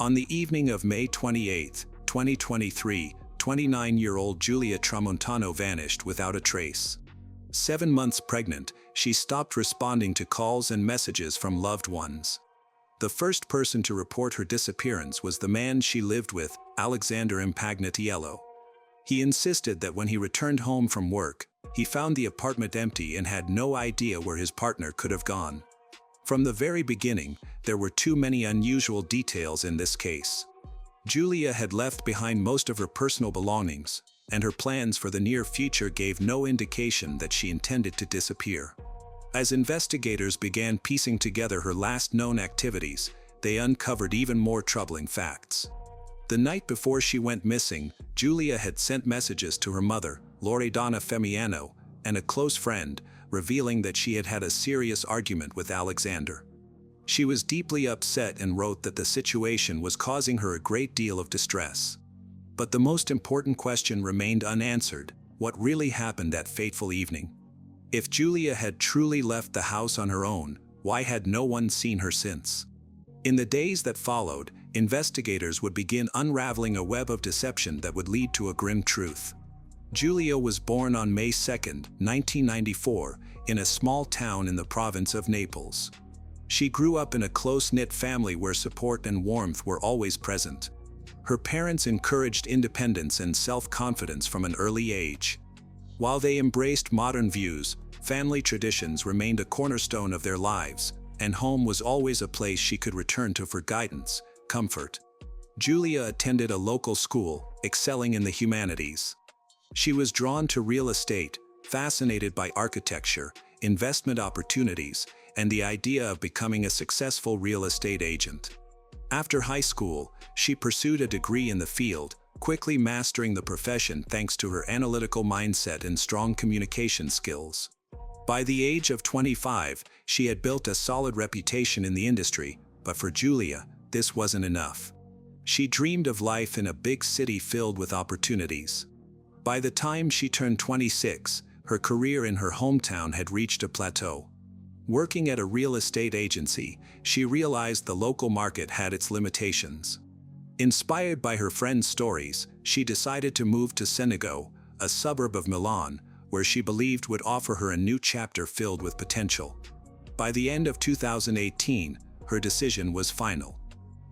On the evening of May 28, 2023, 29-year-old Giulia Tramontano vanished without a trace. 7 months pregnant, she stopped responding to calls and messages from loved ones. The first person to report her disappearance was the man she lived with, Alexander Impagnatiello. He insisted that when he returned home from work, he found the apartment empty and had no idea where his partner could have gone. From the very beginning, there were too many unusual details in this case. Giulia had left behind most of her personal belongings, and her plans for the near future gave no indication that she intended to disappear. As investigators began piecing together her last known activities, they uncovered even more troubling facts. The night before she went missing, Giulia had sent messages to her mother, Loredana Femiano, and a close friend, revealing that she had had a serious argument with Alexander. She was deeply upset and wrote that the situation was causing her a great deal of distress. But the most important question remained unanswered: what really happened that fateful evening? If Giulia had truly left the house on her own, why had no one seen her since? In the days that followed, investigators would begin unraveling a web of deception that would lead to a grim truth. Giulia was born on May 2, 1994, in a small town in the province of Naples. She grew up in a close-knit family where support and warmth were always present. Her parents encouraged independence and self-confidence from an early age. While they embraced modern views, family traditions remained a cornerstone of their lives, and home was always a place she could return to for guidance, comfort. Giulia attended a local school, excelling in the humanities. She was drawn to real estate, fascinated by architecture, investment opportunities, and the idea of becoming a successful real estate agent. After high school, she pursued a degree in the field, quickly mastering the profession thanks to her analytical mindset and strong communication skills. By the age of 25, she had built a solid reputation in the industry, but for Giulia, this wasn't enough. She dreamed of life in a big city filled with opportunities. By the time she turned 26, her career in her hometown had reached a plateau. Working at a real estate agency, she realized the local market had its limitations. Inspired by her friends' stories, she decided to move to Senego, a suburb of Milan, where she believed would offer her a new chapter filled with potential. By the end of 2018, her decision was final.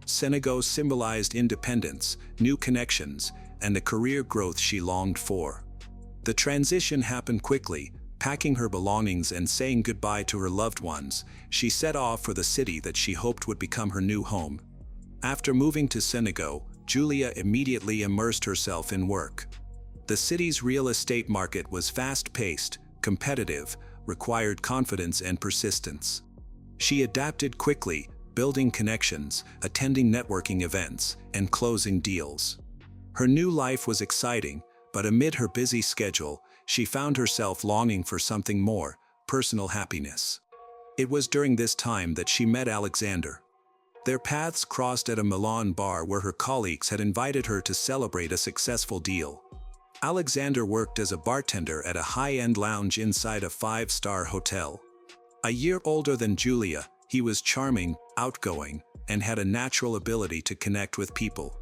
Senego symbolized independence, new connections, and the career growth she longed for. The transition happened quickly. Packing her belongings and saying goodbye to her loved ones, she set off for the city that she hoped would become her new home. After moving to Senego, Giulia immediately immersed herself in work. The city's real estate market was fast-paced, competitive, required confidence and persistence. She adapted quickly, building connections, attending networking events, and closing deals. Her new life was exciting, but amid her busy schedule, she found herself longing for something more: personal happiness. It was during this time that she met Alexander. Their paths crossed at a Milan bar where her colleagues had invited her to celebrate a successful deal. Alexander worked as a bartender at a high-end lounge inside a 5-star hotel. A year older than Giulia, he was charming, outgoing, and had a natural ability to connect with people.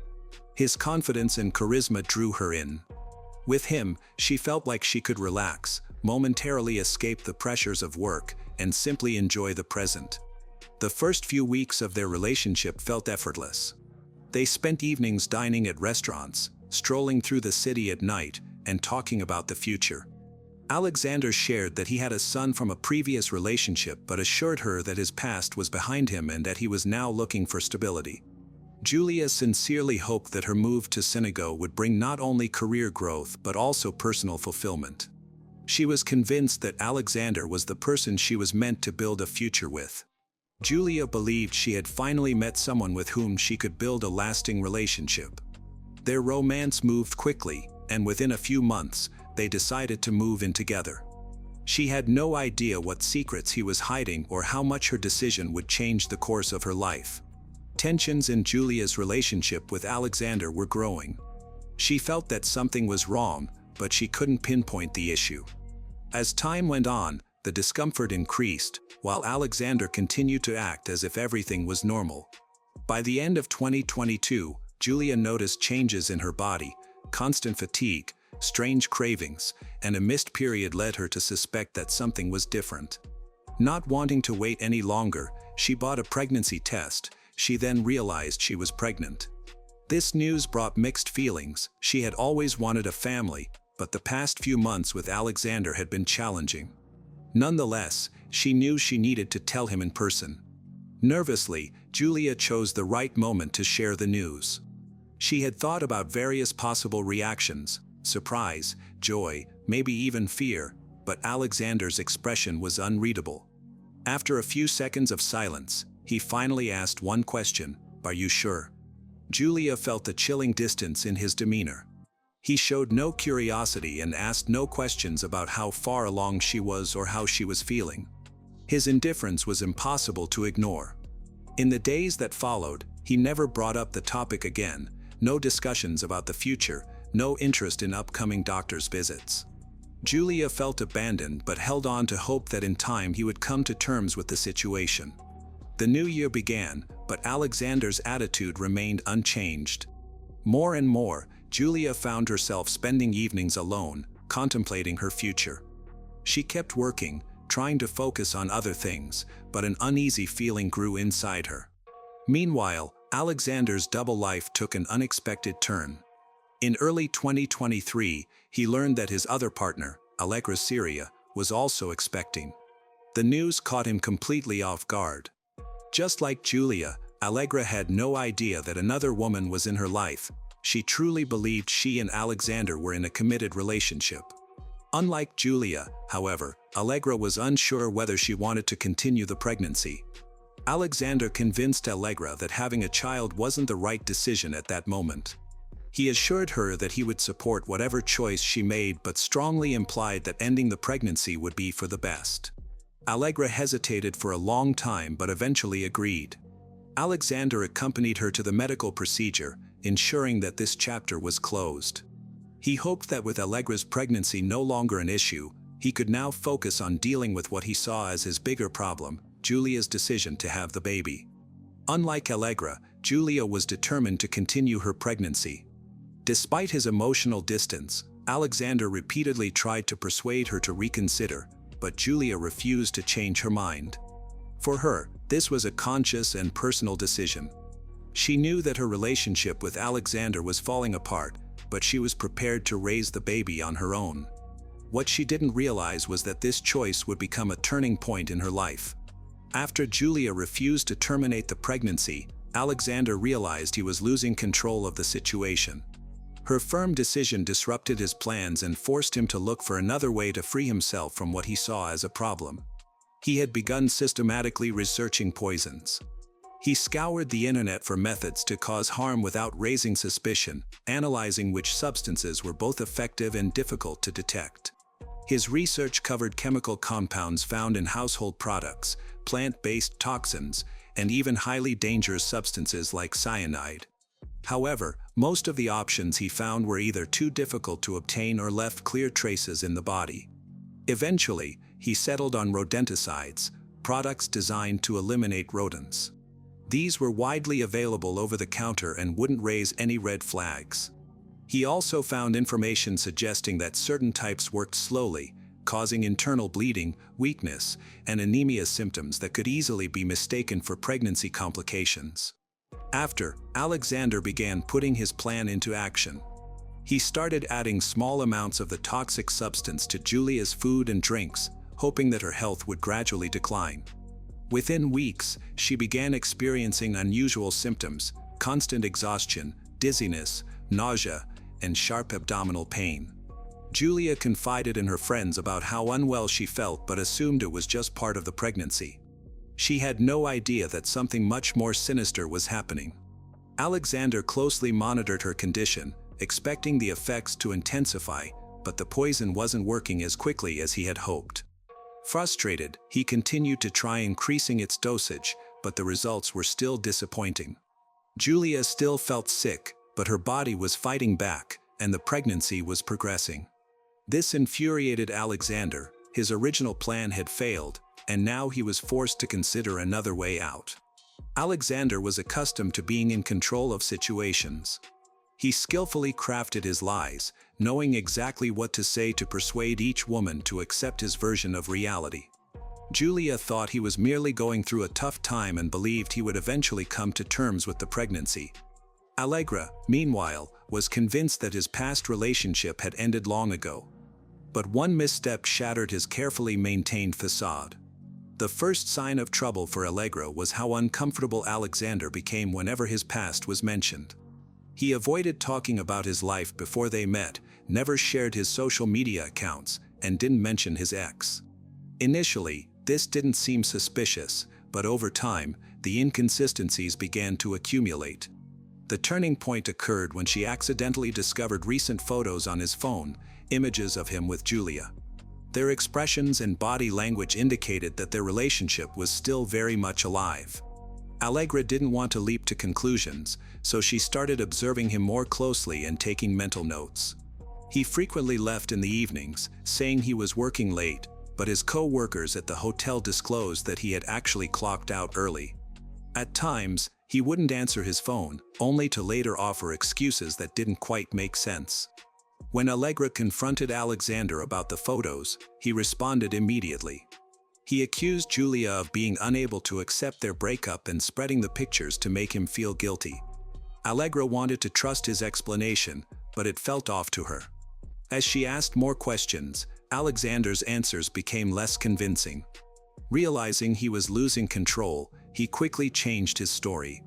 His confidence and charisma drew her in. With him, she felt like she could relax, momentarily escape the pressures of work, and simply enjoy the present. The first few weeks of their relationship felt effortless. They spent evenings dining at restaurants, strolling through the city at night, and talking about the future. Alexander shared that he had a son from a previous relationship but assured her that his past was behind him and that he was now looking for stability. Giulia sincerely hoped that her move to Senego would bring not only career growth but also personal fulfillment. She was convinced that Alexander was the person she was meant to build a future with. Giulia believed she had finally met someone with whom she could build a lasting relationship. Their romance moved quickly, and within a few months, they decided to move in together. She had no idea what secrets he was hiding or how much her decision would change the course of her life. Tensions in Giulia's relationship with Alexander were growing. She felt that something was wrong, but she couldn't pinpoint the issue. As time went on, the discomfort increased, while Alexander continued to act as if everything was normal. By the end of 2022, Julia noticed changes in her body, constant fatigue, strange cravings, and a missed period led her to suspect that something was different. Not wanting to wait any longer, she bought a pregnancy test. She then realized she was pregnant. This news brought mixed feelings. She had always wanted a family, but the past few months with Alexander had been challenging. Nonetheless, she knew she needed to tell him in person. Nervously, Julia chose the right moment to share the news. She had thought about various possible reactions: surprise, joy, maybe even fear, but Alexander's expression was unreadable. After a few seconds of silence, he finally asked one question: "Are you sure?" Julia felt a chilling distance in his demeanor. He showed no curiosity and asked no questions about how far along she was or how she was feeling. His indifference was impossible to ignore. In the days that followed, he never brought up the topic again. No discussions about the future, no interest in upcoming doctor's visits. Julia felt abandoned but held on to hope that in time he would come to terms with the situation. The new year began, but Alexander's attitude remained unchanged. More and more, Julia found herself spending evenings alone, contemplating her future. She kept working, trying to focus on other things, but an uneasy feeling grew inside her. Meanwhile, Alexander's double life took an unexpected turn. In early 2023, he learned that his other partner, Allegra Syria, was also expecting. The news caught him completely off guard. Just like Julia, Allegra had no idea that another woman was in her life. She truly believed she and Alexander were in a committed relationship. Unlike Julia, however, Allegra was unsure whether she wanted to continue the pregnancy. Alexander convinced Allegra that having a child wasn't the right decision at that moment. He assured her that he would support whatever choice she made, but strongly implied that ending the pregnancy would be for the best. Allegra hesitated for a long time but eventually agreed. Alexander accompanied her to the medical procedure, ensuring that this chapter was closed. He hoped that with Allegra's pregnancy no longer an issue, he could now focus on dealing with what he saw as his bigger problem: Julia's decision to have the baby. Unlike Allegra, Julia was determined to continue her pregnancy. Despite his emotional distance, Alexander repeatedly tried to persuade her to reconsider, but Julia refused to change her mind. For her, this was a conscious and personal decision. She knew that her relationship with Alexander was falling apart, but she was prepared to raise the baby on her own. What she didn't realize was that this choice would become a turning point in her life. After Julia refused to terminate the pregnancy, Alexander realized he was losing control of the situation. Her firm decision disrupted his plans and forced him to look for another way to free himself from what he saw as a problem. He had begun systematically researching poisons. He scoured the internet for methods to cause harm without raising suspicion, analyzing which substances were both effective and difficult to detect. His research covered chemical compounds found in household products, plant-based toxins, and even highly dangerous substances like cyanide. However, most of the options he found were either too difficult to obtain or left clear traces in the body. Eventually, he settled on rodenticides, products designed to eliminate rodents. These were widely available over the counter and wouldn't raise any red flags. He also found information suggesting that certain types worked slowly, causing internal bleeding, weakness, and anemia symptoms that could easily be mistaken for pregnancy complications. After, Alexander began putting his plan into action. He started adding small amounts of the toxic substance to Julia's food and drinks, hoping that her health would gradually decline. Within weeks, she began experiencing unusual symptoms: constant exhaustion, dizziness, nausea, and sharp abdominal pain. Julia confided in her friends about how unwell she felt but assumed it was just part of the pregnancy. She had no idea that something much more sinister was happening. Alexander closely monitored her condition, expecting the effects to intensify, but the poison wasn't working as quickly as he had hoped. Frustrated, he continued to try increasing its dosage, but the results were still disappointing. Julia still felt sick, but her body was fighting back, and the pregnancy was progressing. This infuriated Alexander. His original plan had failed, and now he was forced to consider another way out. Alexander was accustomed to being in control of situations. He skillfully crafted his lies, knowing exactly what to say to persuade each woman to accept his version of reality. Julia thought he was merely going through a tough time and believed he would eventually come to terms with the pregnancy. Allegra, meanwhile, was convinced that his past relationship had ended long ago. But one misstep shattered his carefully maintained facade. The first sign of trouble for Allegra was how uncomfortable Alexander became whenever his past was mentioned. He avoided talking about his life before they met, never shared his social media accounts, and didn't mention his ex. Initially, this didn't seem suspicious, but over time, the inconsistencies began to accumulate. The turning point occurred when she accidentally discovered recent photos on his phone, images of him with Julia. Their expressions and body language indicated that their relationship was still very much alive. Allegra didn't want to leap to conclusions, so she started observing him more closely and taking mental notes. He frequently left in the evenings, saying he was working late, but his co-workers at the hotel disclosed that he had actually clocked out early. At times, he wouldn't answer his phone, only to later offer excuses that didn't quite make sense. When Allegra confronted Alexander about the photos, he responded immediately. He accused Julia of being unable to accept their breakup and spreading the pictures to make him feel guilty. Allegra wanted to trust his explanation, but it felt off to her. As she asked more questions, Alexander's answers became less convincing. Realizing he was losing control, he quickly changed his story.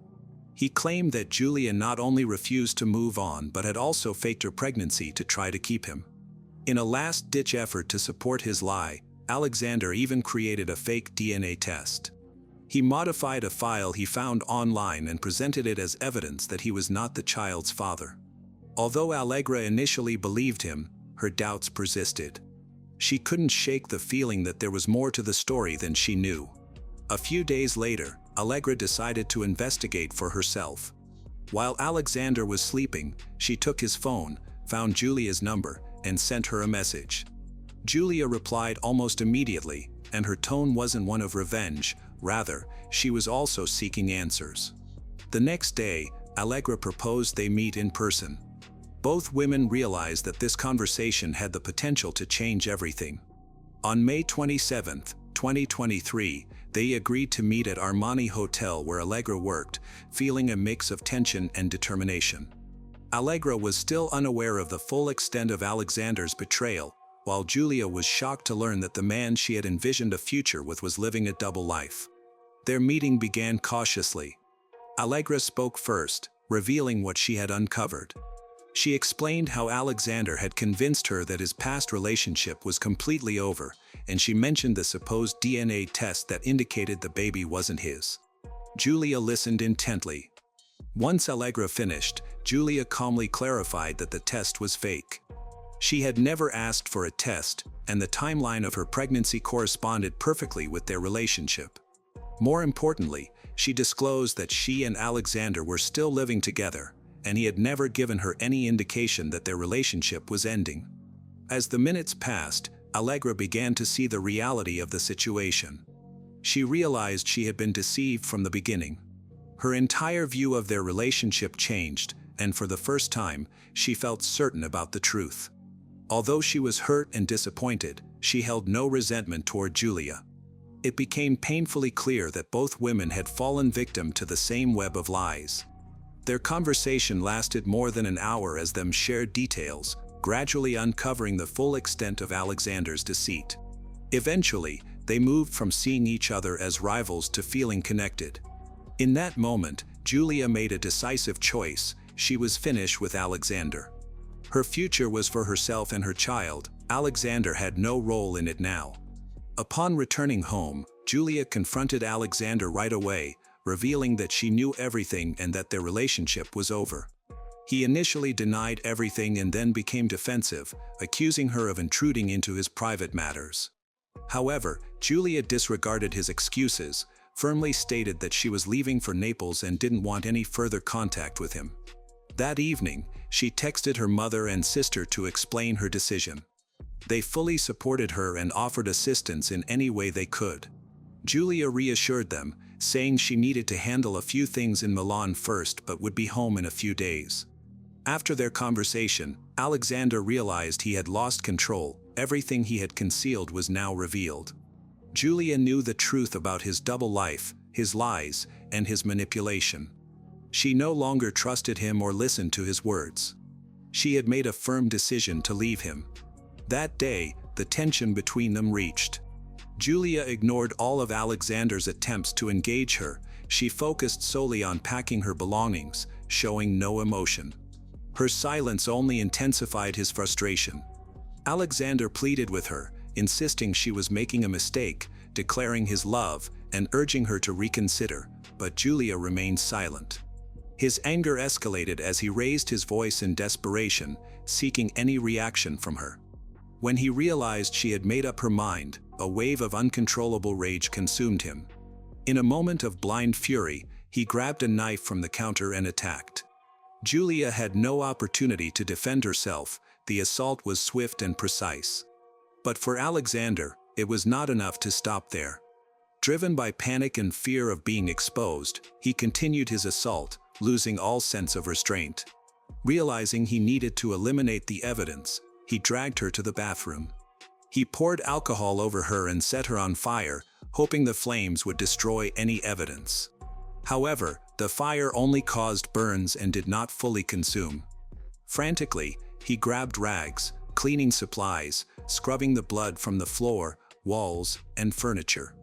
He claimed that Julia not only refused to move on but had also faked her pregnancy to try to keep him. In a last-ditch effort to support his lie, Alexander even created a fake DNA test. He modified a file he found online and presented it as evidence that he was not the child's father. Although Allegra initially believed him, her doubts persisted. She couldn't shake the feeling that there was more to the story than she knew. A few days later, Allegra decided to investigate for herself. While Alexander was sleeping, she took his phone, found Julia's number, and sent her a message. Julia replied almost immediately, and her tone wasn't one of revenge, rather, she was also seeking answers. The next day, Allegra proposed they meet in person. Both women realized that this conversation had the potential to change everything. On May 27, 2023, they agreed to meet at Armani Hotel where Allegra worked, feeling a mix of tension and determination. Allegra was still unaware of the full extent of Alexander's betrayal, while Julia was shocked to learn that the man she had envisioned a future with was living a double life. Their meeting began cautiously. Allegra spoke first, revealing what she had uncovered. She explained how Alexander had convinced her that his past relationship was completely over, and she mentioned the supposed DNA test that indicated the baby wasn't his. Julia listened intently. Once Allegra finished, Julia calmly clarified that the test was fake. She had never asked for a test, and the timeline of her pregnancy corresponded perfectly with their relationship. More importantly, she disclosed that she and Alexander were still living together, and he had never given her any indication that their relationship was ending. As the minutes passed, Allegra began to see the reality of the situation. She realized she had been deceived from the beginning. Her entire view of their relationship changed, and for the first time, she felt certain about the truth. Although she was hurt and disappointed, she held no resentment toward Julia. It became painfully clear that both women had fallen victim to the same web of lies. Their conversation lasted more than an hour as them shared details, gradually uncovering the full extent of Alexander's deceit. Eventually, they moved from seeing each other as rivals to feeling connected. In that moment, Julia made a decisive choice. She was finished with Alexander. Her future was for herself and her child. Alexander had no role in it now. Upon returning home, Julia confronted Alexander right away, revealing that she knew everything and that their relationship was over. He initially denied everything and then became defensive, accusing her of intruding into his private matters. However, Julia disregarded his excuses, firmly stated that she was leaving for Naples and didn't want any further contact with him. That evening, she texted her mother and sister to explain her decision. They fully supported her and offered assistance in any way they could. Julia reassured them, saying she needed to handle a few things in Milan first but would be home in a few days. After their conversation, Alexander realized he had lost control. Everything he had concealed was now revealed. Julia knew the truth about his double life, his lies, and his manipulation. She no longer trusted him or listened to his words. She had made a firm decision to leave him. That day, the tension between them reached. Julia ignored all of Alexander's attempts to engage her. She focused solely on packing her belongings, showing no emotion. Her silence only intensified his frustration. Alexander pleaded with her, insisting she was making a mistake, declaring his love, and urging her to reconsider, but Julia remained silent. His anger escalated as he raised his voice in desperation, seeking any reaction from her. When he realized she had made up her mind, a wave of uncontrollable rage consumed him. In a moment of blind fury, he grabbed a knife from the counter and attacked. Julia had no opportunity to defend herself. The assault was swift and precise. But for Alexander, it was not enough to stop there. Driven by panic and fear of being exposed, he continued his assault, losing all sense of restraint. Realizing he needed to eliminate the evidence, he dragged her to the bathroom. He poured alcohol over her and set her on fire, hoping the flames would destroy any evidence. However, the fire only caused burns and did not fully consume. Frantically, he grabbed rags, cleaning supplies, scrubbing the blood from the floor, walls, and furniture.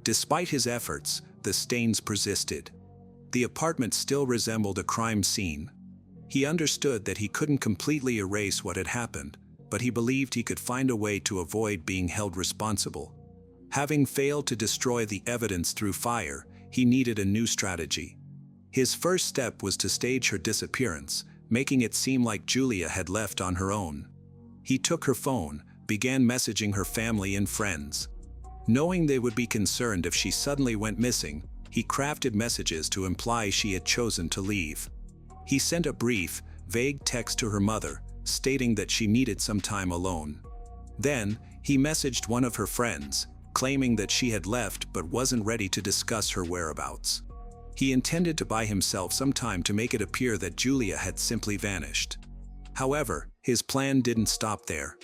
Despite his efforts, the stains persisted. The apartment still resembled a crime scene. He understood that he couldn't completely erase what had happened, but he believed he could find a way to avoid being held responsible. Having failed to destroy the evidence through fire, he needed a new strategy. His first step was to stage her disappearance, making it seem like Julia had left on her own. He took her phone, began messaging her family and friends. Knowing they would be concerned if she suddenly went missing, he crafted messages to imply she had chosen to leave. He sent a brief, vague text to her mother, stating that she needed some time alone. Then, he messaged one of her friends, claiming that she had left but wasn't ready to discuss her whereabouts. He intended to buy himself some time to make it appear that Julia had simply vanished. However, his plan didn't stop there.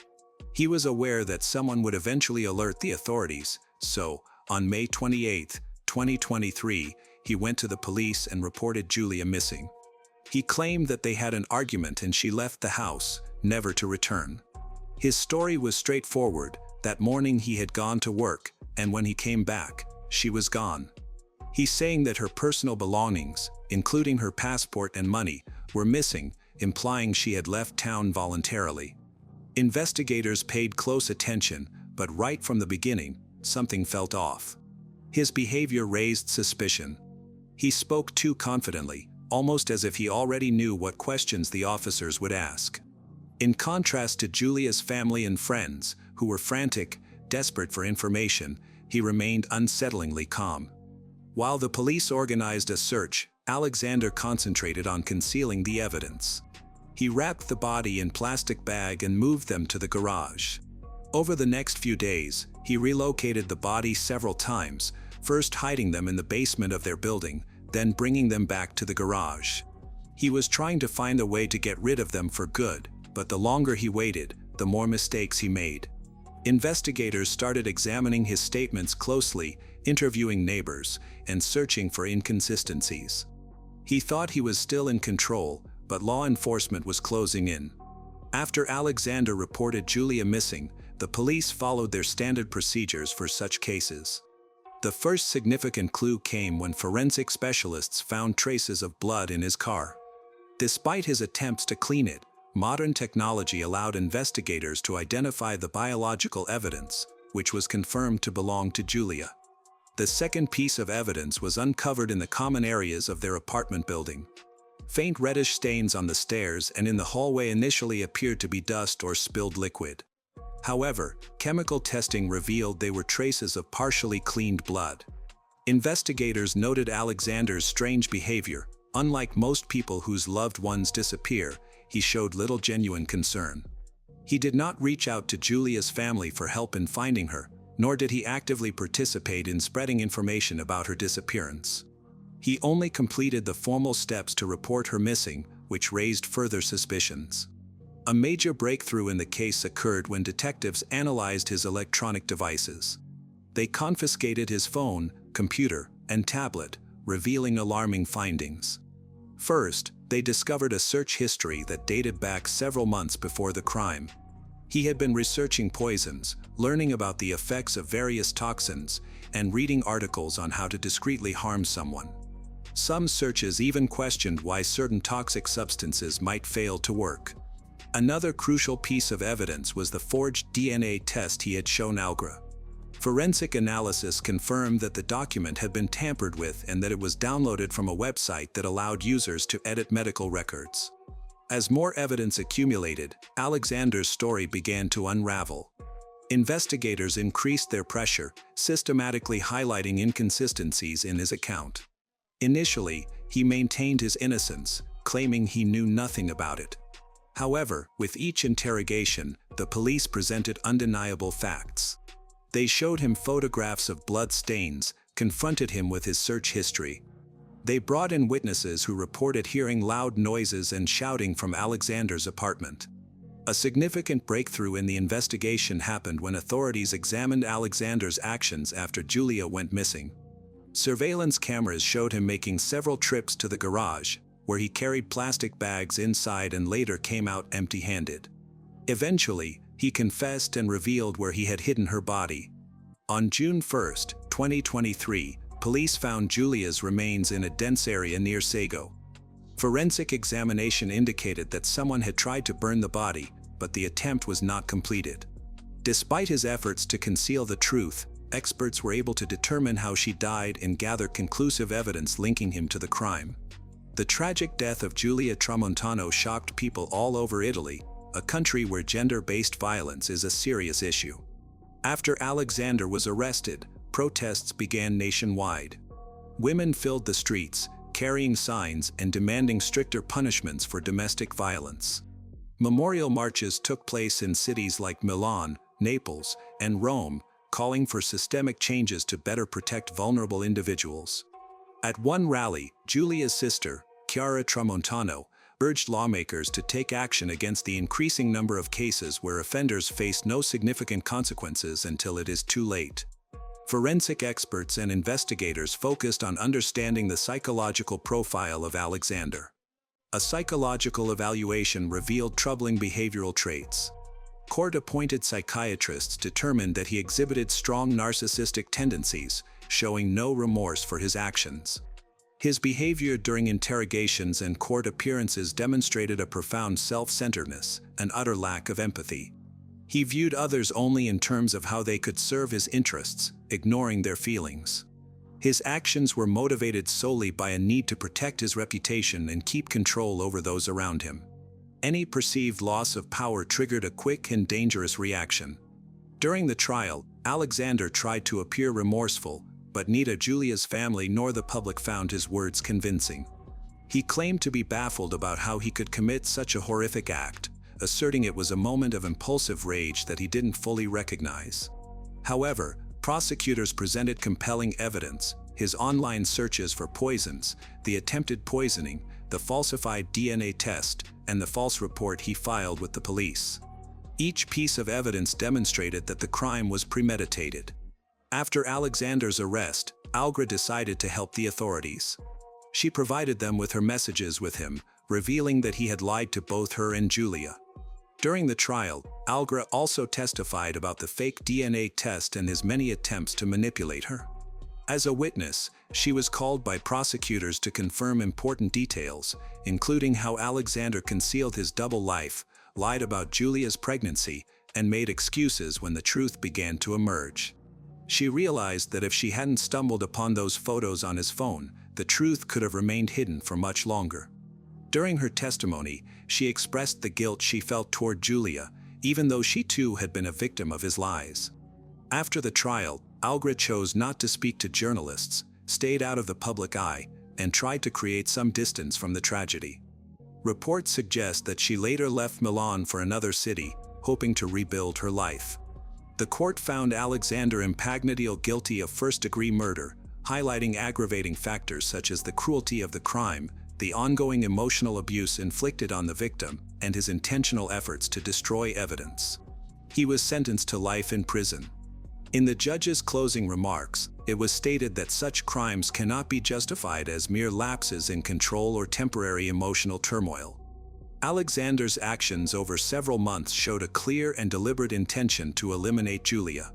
He was aware that someone would eventually alert the authorities, so, on May 28, 2023, he went to the police and reported Julia missing. He claimed that they had an argument and she left the house, never to return. His story was straightforward. That morning he had gone to work, and when he came back, she was gone. He's saying that her personal belongings, including her passport and money, were missing, implying she had left town voluntarily. Investigators paid close attention, but right from the beginning, something felt off. His behavior raised suspicion. He spoke too confidently, almost as if he already knew what questions the officers would ask. In contrast to Julia's family and friends, who were frantic, desperate for information, he remained unsettlingly calm. While the police organized a search, Alexander concentrated on concealing the evidence. He wrapped the body in a plastic bag and moved them to the garage. Over the next few days, he relocated the body several times, first hiding them in the basement of their building, then bringing them back to the garage. He was trying to find a way to get rid of them for good, but the longer he waited, the more mistakes he made. Investigators started examining his statements closely, interviewing neighbors, and searching for inconsistencies. He thought he was still in control, but law enforcement was closing in. After Alexander reported Julia missing, the police followed their standard procedures for such cases. The first significant clue came when forensic specialists found traces of blood in his car. Despite his attempts to clean it, modern technology allowed investigators to identify the biological evidence, which was confirmed to belong to Julia. The second piece of evidence was uncovered in the common areas of their apartment building. Faint reddish stains on the stairs and in the hallway initially appeared to be dust or spilled liquid. However, chemical testing revealed they were traces of partially cleaned blood. Investigators noted Alexander's strange behavior. Unlike most people whose loved ones disappear, he showed little genuine concern. He did not reach out to Julia's family for help in finding her, nor did he actively participate in spreading information about her disappearance. He only completed the formal steps to report her missing, which raised further suspicions. A major breakthrough in the case occurred when detectives analyzed his electronic devices. They confiscated his phone, computer, and tablet, revealing alarming findings. First, they discovered a search history that dated back several months before the crime. He had been researching poisons, learning about the effects of various toxins, and reading articles on how to discreetly harm someone. Some searches even questioned why certain toxic substances might fail to work. Another crucial piece of evidence was the forged DNA test he had shown Algra. Forensic analysis confirmed that the document had been tampered with and that it was downloaded from a website that allowed users to edit medical records. As more evidence accumulated, Alexander's story began to unravel. Investigators increased their pressure, systematically highlighting inconsistencies in his account. Initially, he maintained his innocence, claiming he knew nothing about it. However, with each interrogation, the police presented undeniable facts. They showed him photographs of blood stains, confronted him with his search history. They brought in witnesses who reported hearing loud noises and shouting from Alexander's apartment. A significant breakthrough in the investigation happened when authorities examined Alexander's actions after Julia went missing. Surveillance cameras showed him making several trips to the garage, where he carried plastic bags inside and later came out empty-handed. Eventually, he confessed and revealed where he had hidden her body. On June 1, 2023, police found Julia's remains in a dense area near Sago. Forensic examination indicated that someone had tried to burn the body, but the attempt was not completed. Despite his efforts to conceal the truth, experts were able to determine how she died and gather conclusive evidence linking him to the crime. The tragic death of Giulia Tramontano shocked people all over Italy, a country where gender-based violence is a serious issue. After Alexander was arrested, protests began nationwide. Women filled the streets, carrying signs and demanding stricter punishments for domestic violence. Memorial marches took place in cities like Milan, Naples, and Rome, calling for systemic changes to better protect vulnerable individuals. At one rally, Giulia's sister, Chiara Tramontano, urged lawmakers to take action against the increasing number of cases where offenders face no significant consequences until it is too late. Forensic experts and investigators focused on understanding the psychological profile of Alexander. A psychological evaluation revealed troubling behavioral traits. Court-appointed psychiatrists determined that he exhibited strong narcissistic tendencies, showing no remorse for his actions. His behavior during interrogations and court appearances demonstrated a profound self-centeredness, an utter lack of empathy. He viewed others only in terms of how they could serve his interests, ignoring their feelings. His actions were motivated solely by a need to protect his reputation and keep control over those around him. Any perceived loss of power triggered a quick and dangerous reaction. During the trial, Alexander tried to appear remorseful, but neither Giulia's family nor the public found his words convincing. He claimed to be baffled about how he could commit such a horrific act, asserting it was a moment of impulsive rage that he didn't fully recognize. However, prosecutors presented compelling evidence: his online searches for poisons, the attempted poisoning, the falsified DNA test, and the false report he filed with the police. Each piece of evidence demonstrated that the crime was premeditated. After Alexander's arrest, Algra decided to help the authorities. She provided them with her messages with him, revealing that he had lied to both her and Giulia. During the trial, Algra also testified about the fake DNA test and his many attempts to manipulate her. As a witness, she was called by prosecutors to confirm important details, including how Alexander concealed his double life, lied about Giulia's pregnancy, and made excuses when the truth began to emerge. She realized that if she hadn't stumbled upon those photos on his phone, the truth could have remained hidden for much longer. During her testimony, she expressed the guilt she felt toward Giulia, even though she too had been a victim of his lies. After the trial, Algra chose not to speak to journalists, stayed out of the public eye, and tried to create some distance from the tragedy. Reports suggest that she later left Milan for another city, hoping to rebuild her life. The court found Alexander Impagnatiel guilty of first-degree murder, highlighting aggravating factors such as the cruelty of the crime, the ongoing emotional abuse inflicted on the victim, and his intentional efforts to destroy evidence. He was sentenced to life in prison. In the judge's closing remarks, it was stated that such crimes cannot be justified as mere lapses in control or temporary emotional turmoil. Alexander's actions over several months showed a clear and deliberate intention to eliminate Julia.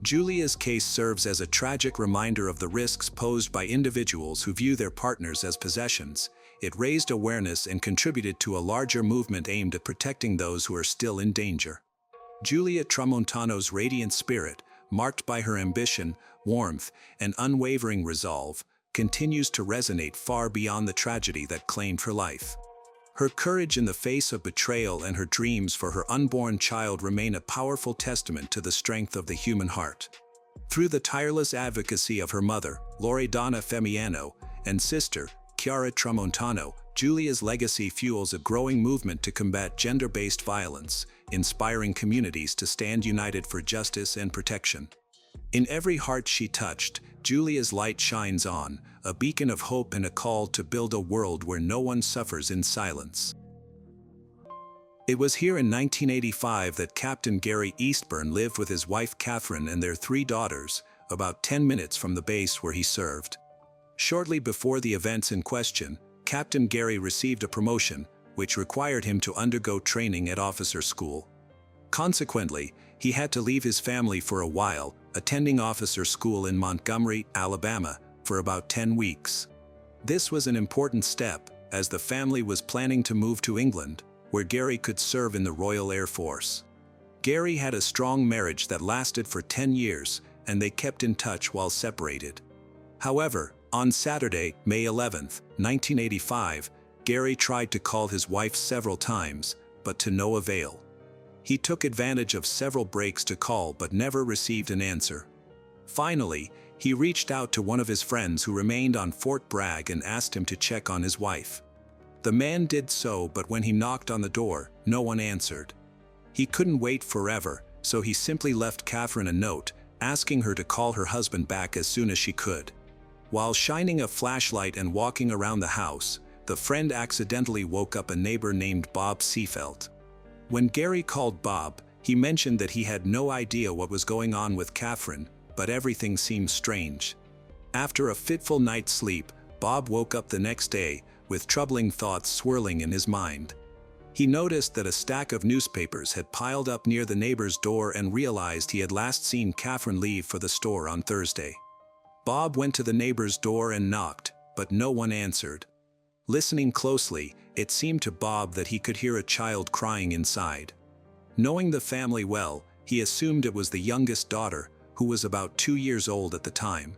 Julia's case serves as a tragic reminder of the risks posed by individuals who view their partners as possessions. It raised awareness and contributed to a larger movement aimed at protecting those who are still in danger. Julia Tramontano's radiant spirit, marked by her ambition, warmth, and unwavering resolve, continues to resonate far beyond the tragedy that claimed her life. Her courage in the face of betrayal and her dreams for her unborn child remain a powerful testament to the strength of the human heart. Through the tireless advocacy of her mother, Loredana Femiano, and sister, Chiara Tramontano, Julia's legacy fuels a growing movement to combat gender-based violence, inspiring communities to stand united for justice and protection. In every heart she touched, Julia's light shines on, a beacon of hope and a call to build a world where no one suffers in silence. It was here in 1985 that Captain Gary Eastburn lived with his wife Catherine and their 3 daughters, about 10 minutes from the base where he served. Shortly before the events in question, Captain Gary received a promotion, which required him to undergo training at officer school. Consequently, he had to leave his family for a while, attending officer school in Montgomery, Alabama, for about 10 weeks. This was an important step, as the family was planning to move to England, where Gary could serve in the Royal Air Force. Gary had a strong marriage that lasted for 10 years, and they kept in touch while separated. However, on Saturday, May 11, 1985, Gary tried to call his wife several times, but to no avail. He took advantage of several breaks to call but never received an answer. Finally, he reached out to one of his friends who remained on Fort Bragg and asked him to check on his wife. The man did so, but when he knocked on the door, no one answered. He couldn't wait forever, so he simply left Catherine a note, asking her to call her husband back as soon as she could. While shining a flashlight and walking around the house, the friend accidentally woke up a neighbor named Bob Seafelt. When Gary called Bob, he mentioned that he had no idea what was going on with Catherine, but everything seemed strange. After a fitful night's sleep, Bob woke up the next day, with troubling thoughts swirling in his mind. He noticed that a stack of newspapers had piled up near the neighbor's door and realized he had last seen Catherine leave for the store on Thursday. Bob went to the neighbor's door and knocked, but no one answered. Listening closely, it seemed to Bob that he could hear a child crying inside. Knowing the family well, he assumed it was the youngest daughter, who was about 2 years old at the time.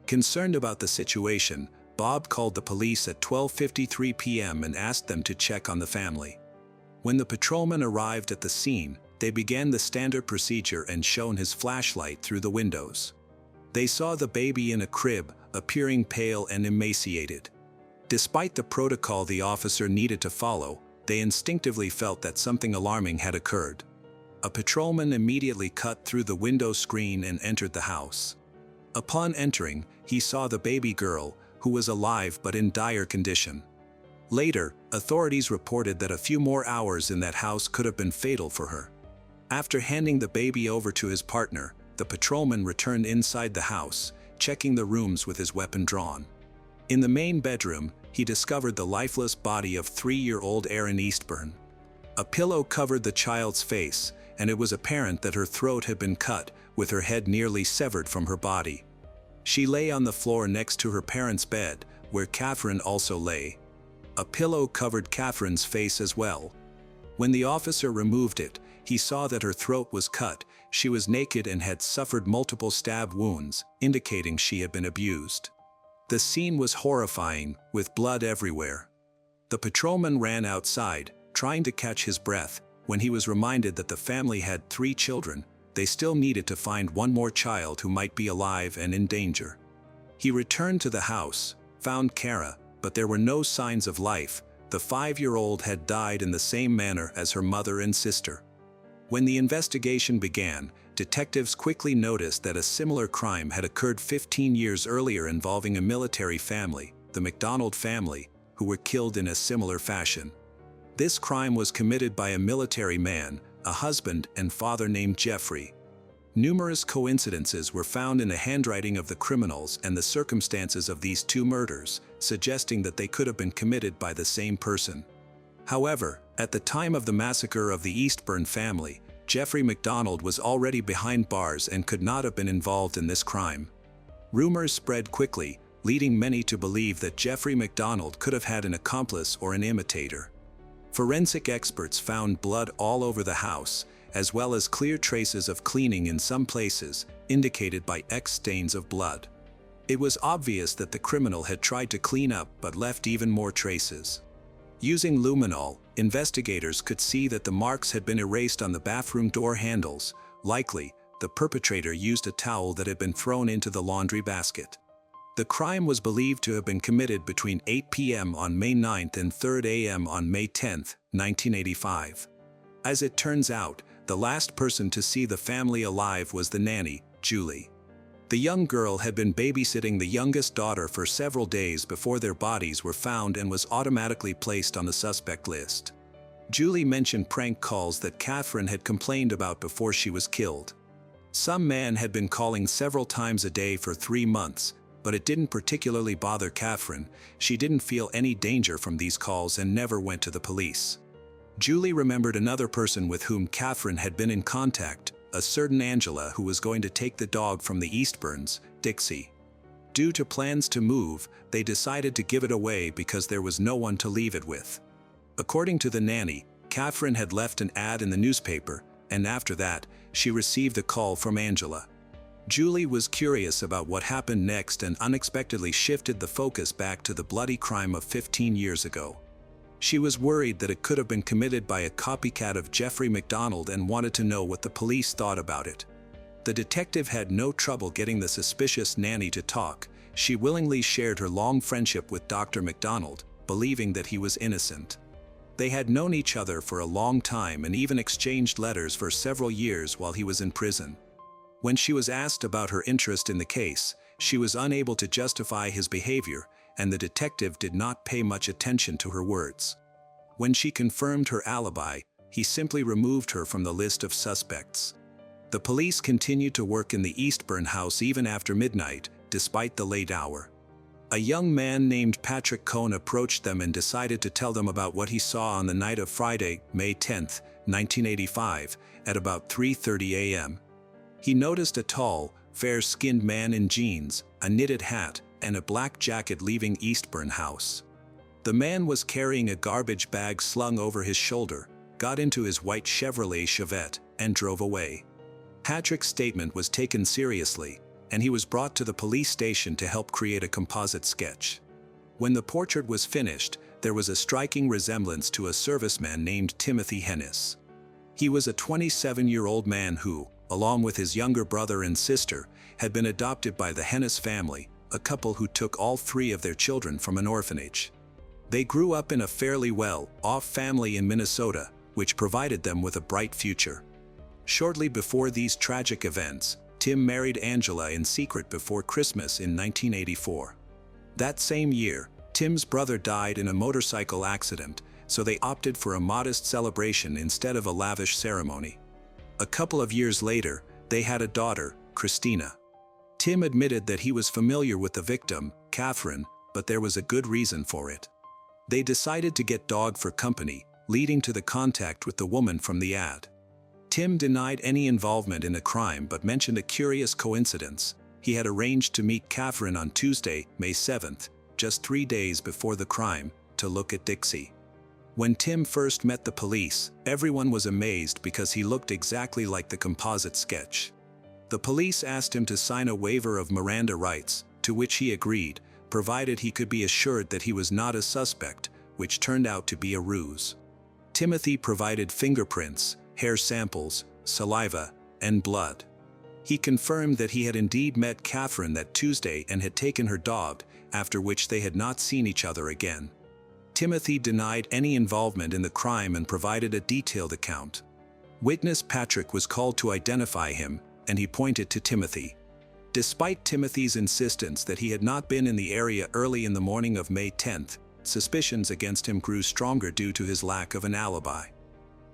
Concerned about the situation, Bob called the police at 12:53 p.m. and asked them to check on the family. When the patrolman arrived at the scene, they began the standard procedure and shone his flashlight through the windows. They saw the baby in a crib, appearing pale and emaciated. Despite the protocol the officer needed to follow, they instinctively felt that something alarming had occurred. A patrolman immediately cut through the window screen and entered the house. Upon entering, he saw the baby girl, who was alive but in dire condition. Later, authorities reported that a few more hours in that house could have been fatal for her. After handing the baby over to his partner, the patrolman returned inside the house, checking the rooms with his weapon drawn. In the main bedroom, he discovered the lifeless body of 3-year-old Erin Eastburn. A pillow covered the child's face, and it was apparent that her throat had been cut, with her head nearly severed from her body. She lay on the floor next to her parents' bed, where Catherine also lay. A pillow covered Catherine's face as well. When the officer removed it, he saw that her throat was cut, she was naked and had suffered multiple stab wounds, indicating she had been abused. The scene was horrifying, with blood everywhere. The patrolman ran outside, trying to catch his breath. When he was reminded that the family had 3 children, they still needed to find one more child who might be alive and in danger. He returned to the house, found Kara, but there were no signs of life. The 5-year-old had died in the same manner as her mother and sister. When the investigation began, detectives quickly noticed that a similar crime had occurred 15 years earlier involving a military family, the MacDonald family, who were killed in a similar fashion. This crime was committed by a military man, a husband and father named Jeffrey. Numerous coincidences were found in the handwriting of the criminals and the circumstances of these two murders, suggesting that they could have been committed by the same person. However, at the time of the massacre of the Eastburn family, Jeffrey MacDonald was already behind bars and could not have been involved in this crime. Rumors spread quickly, leading many to believe that Jeffrey MacDonald could have had an accomplice or an imitator. Forensic experts found blood all over the house, as well as clear traces of cleaning in some places, indicated by X stains of blood. It was obvious that the criminal had tried to clean up but left even more traces. Using luminol, investigators could see that the marks had been erased on the bathroom door handles. Likely, the perpetrator used a towel that had been thrown into the laundry basket. The crime was believed to have been committed between 8 p.m. on May 9th and 3 a.m. on May 10th, 1985. As it turns out, the last person to see the family alive was the nanny, Julie. The young girl had been babysitting the youngest daughter for several days before their bodies were found and was automatically placed on the suspect list. Julie mentioned prank calls that Catherine had complained about before she was killed. Some man had been calling several times a day for 3 months, but it didn't particularly bother Catherine. She didn't feel any danger from these calls and never went to the police. Julie remembered another person with whom Catherine had been in contact, a certain Angela who was going to take the dog from the Eastburns, Dixie. Due to plans to move, they decided to give it away because there was no one to leave it with. According to the nanny, Catherine had left an ad in the newspaper, and after that, she received a call from Angela. Julie was curious about what happened next and unexpectedly shifted the focus back to the bloody crime of 15 years ago. She was worried that it could have been committed by a copycat of Jeffrey MacDonald and wanted to know what the police thought about it. The detective had no trouble getting the suspicious nanny to talk. She willingly shared her long friendship with Dr. MacDonald, believing that he was innocent. They had known each other for a long time and even exchanged letters for several years while he was in prison. When she was asked about her interest in the case, she was unable to justify his behavior, and the detective did not pay much attention to her words. When she confirmed her alibi, he simply removed her from the list of suspects. The police continued to work in the Eastburn house even after midnight, despite the late hour. A young man named Patrick Cohn approached them and decided to tell them about what he saw on the night of Friday, May 10, 1985, at about 3:30 a.m. He noticed a tall, fair-skinned man in jeans, a knitted hat, and a black jacket leaving Eastburn house. The man was carrying a garbage bag slung over his shoulder, got into his white Chevrolet Chevette, and drove away. Patrick's statement was taken seriously, and he was brought to the police station to help create a composite sketch. When the portrait was finished, there was a striking resemblance to a serviceman named Timothy Hennis. He was a 27-year-old man who, along with his younger brother and sister, had been adopted by the Hennis family, a couple who took all 3 of their children from an orphanage. They grew up in a fairly well-off family in Minnesota, which provided them with a bright future. Shortly before these tragic events, Tim married Angela in secret before Christmas in 1984. That same year, Tim's brother died in a motorcycle accident, so they opted for a modest celebration instead of a lavish ceremony. A couple of years later, they had a daughter, Christina. Tim admitted that he was familiar with the victim, Catherine, but there was a good reason for it. They decided to get dog for company, leading to the contact with the woman from the ad. Tim denied any involvement in the crime but mentioned a curious coincidence. He had arranged to meet Catherine on Tuesday, May 7th, just 3 days before the crime, to look at Dixie. When Tim first met the police, everyone was amazed because he looked exactly like the composite sketch. The police asked him to sign a waiver of Miranda rights, to which he agreed, provided he could be assured that he was not a suspect, which turned out to be a ruse. Timothy provided fingerprints, hair samples, saliva, and blood. He confirmed that he had indeed met Catherine that Tuesday and had taken her dog, after which they had not seen each other again. Timothy denied any involvement in the crime and provided a detailed account. Witness Patrick was called to identify him, and he pointed to Timothy. Despite Timothy's insistence that he had not been in the area early in the morning of May 10th, suspicions against him grew stronger due to his lack of an alibi.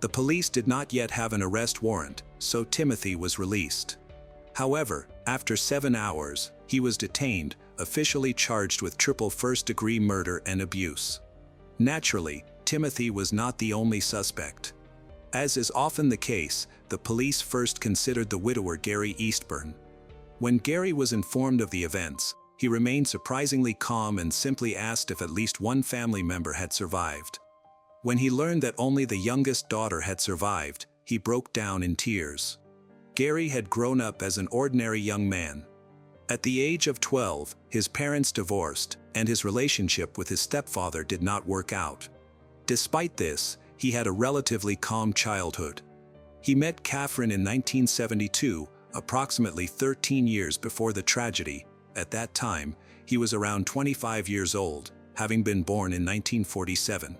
The police did not yet have an arrest warrant, so Timothy was released. However, after 7 hours, he was detained, officially charged with triple first-degree murder and abuse. Naturally, Timothy was not the only suspect. As is often the case, the police first considered the widower Gary Eastburn. When Gary was informed of the events, he remained surprisingly calm and simply asked if at least one family member had survived. When he learned that only the youngest daughter had survived, he broke down in tears. Gary had grown up as an ordinary young man. At the age of 12, his parents divorced, and his relationship with his stepfather did not work out. Despite this, he had a relatively calm childhood. He met Catherine in 1972, approximately 13 years before the tragedy. At that time, he was around 25 years old, having been born in 1947.